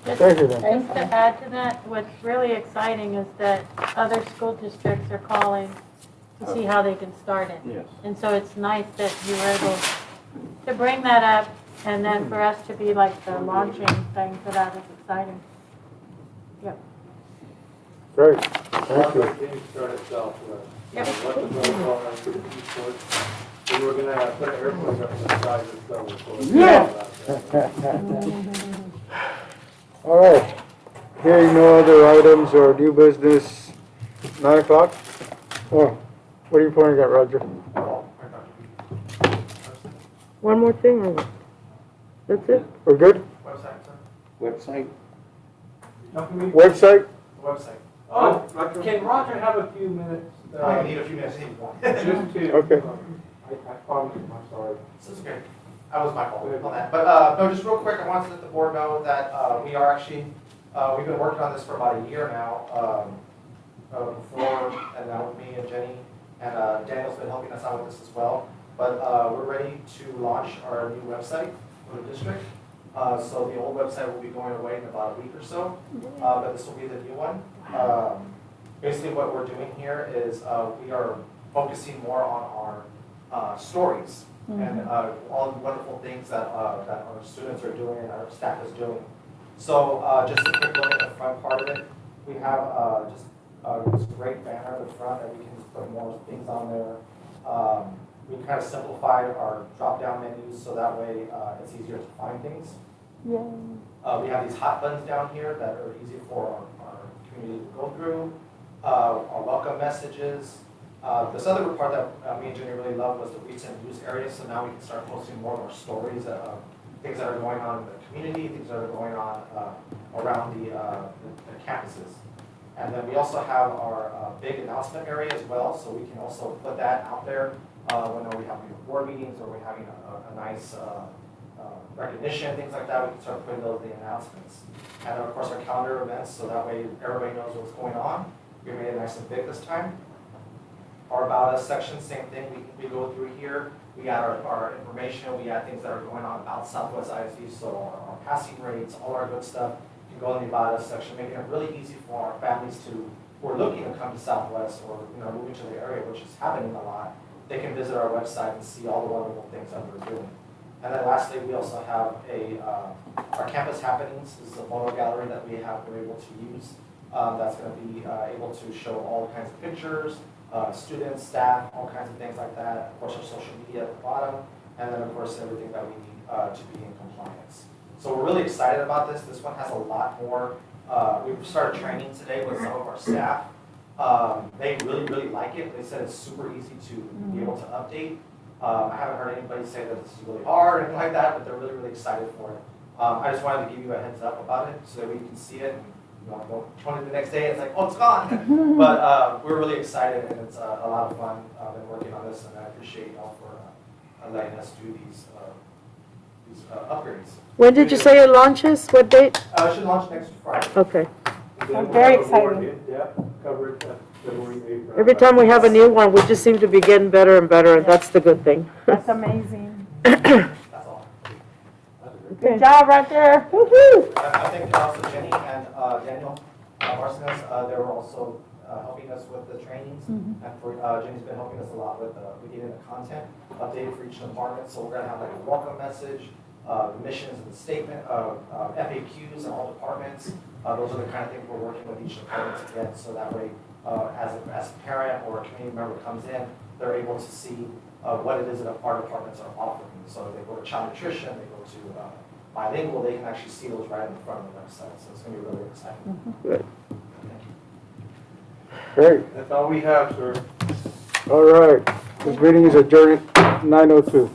Just Thank you, then. to add to that, what's really exciting is that other school districts are calling to see how they can start it. Yes. And so it's nice that you were able to bring that up, and then for us to be like the launching thing for that is exciting. Yep. Great, thank you. Getting started Southwest. Yep. What the protocol on the esports? We were gonna put an airplane up in the sky this summer. All right, hearing no other items or new business, 9 o'clock? Oh, what are you pointing at, Roger? One more thing, or what? That's it? We're good? Website, sir? Website? Website? Website. Oh, can Roger have a few minutes? I need a few minutes, need one. Just to. Okay. I promise, I'm sorry. This is good. That was my fault on that. But no, just real quick, I wanted to let the board know that we are actually, we've been working on this for about a year now. Before, and now with me and Jenny, and Daniel's been helping us out with this as well. But we're ready to launch our new website for the district. So the old website will be going away in about a week or so, but this will be the new one. Basically what we're doing here is we are focusing more on our stories and all the wonderful things that our students are doing and our staff is doing. So just a quick look at the front part of it. We have just this great banner at the front that we can just put more things on there. We kind of simplified our drop-down menus so that way it's easier to find things. We have these hot buttons down here that are easy for our community to go through. Our welcome messages. This other part that me and Jenny really loved was the recent news area. So now we can start posting more of our stories, things that are going on in the community, things that are going on around the campuses. And then we also have our big announcement area as well, so we can also put that out there whenever we have board meetings or we're having a nice recognition, things like that. We can start putting those in the announcements. And then of course our calendar events, so that way everybody knows what's going on. We made it nice and big this time. Our About Us section, same thing. We go through here. We add our information. We add things that are going on about Southwest ISD, so our passing rates, all our good stuff. You can go in the About Us section, making it really easy for our families who are looking to come to Southwest or moving to the area, which is happening a lot. They can visit our website and see all the wonderful things that we're doing. And then lastly, we also have our campus happenings. This is a photo gallery that we're able to use. That's going to be able to show all kinds of pictures, students, staff, all kinds of things like that. Of course, our social media at the bottom, and then of course everything that we need to be in compliance. So we're really excited about this. This one has a lot more. We've started training today with some of our staff. They really like it. They said it's super easy to be able to update. I haven't heard anybody say that this is really hard or anything like that, but they're really excited for it. I just wanted to give you a heads up about it so that we can see it. And you want to go 20 the next day, it's like, oh, it's gone. But we're really excited, and it's a lot of fun. I've been working on this, and I appreciate y'all for letting us do these upgrades. When did you say it launches? What date? It should launch next Friday. Okay. And then I'm we'll very have a more excited. in-depth coverage at February 8th. Every time we have a new one, we just seem to be getting better and better, and that's the good thing. That's amazing. That's all. Good job right there. Woo-hoo. I think also Jenny and Daniel Marcinus, they were also helping us with the trainings. And for Jenny's been helping us a lot with getting the content updated for each department. So we're going to have like a welcome message, the missions and the statement of FAQs in all departments. Those are the kind of things we're working with each department to get, so that way, as a parent or a community member comes in, they're able to see what it is that our departments are offering. So they go to child nutrition, they go to bilingual, they can actually see those right in the front of the website. So it's going to be really exciting. Good. Great. That's all we have, sir. All right. This meeting is adjourned at 9:02.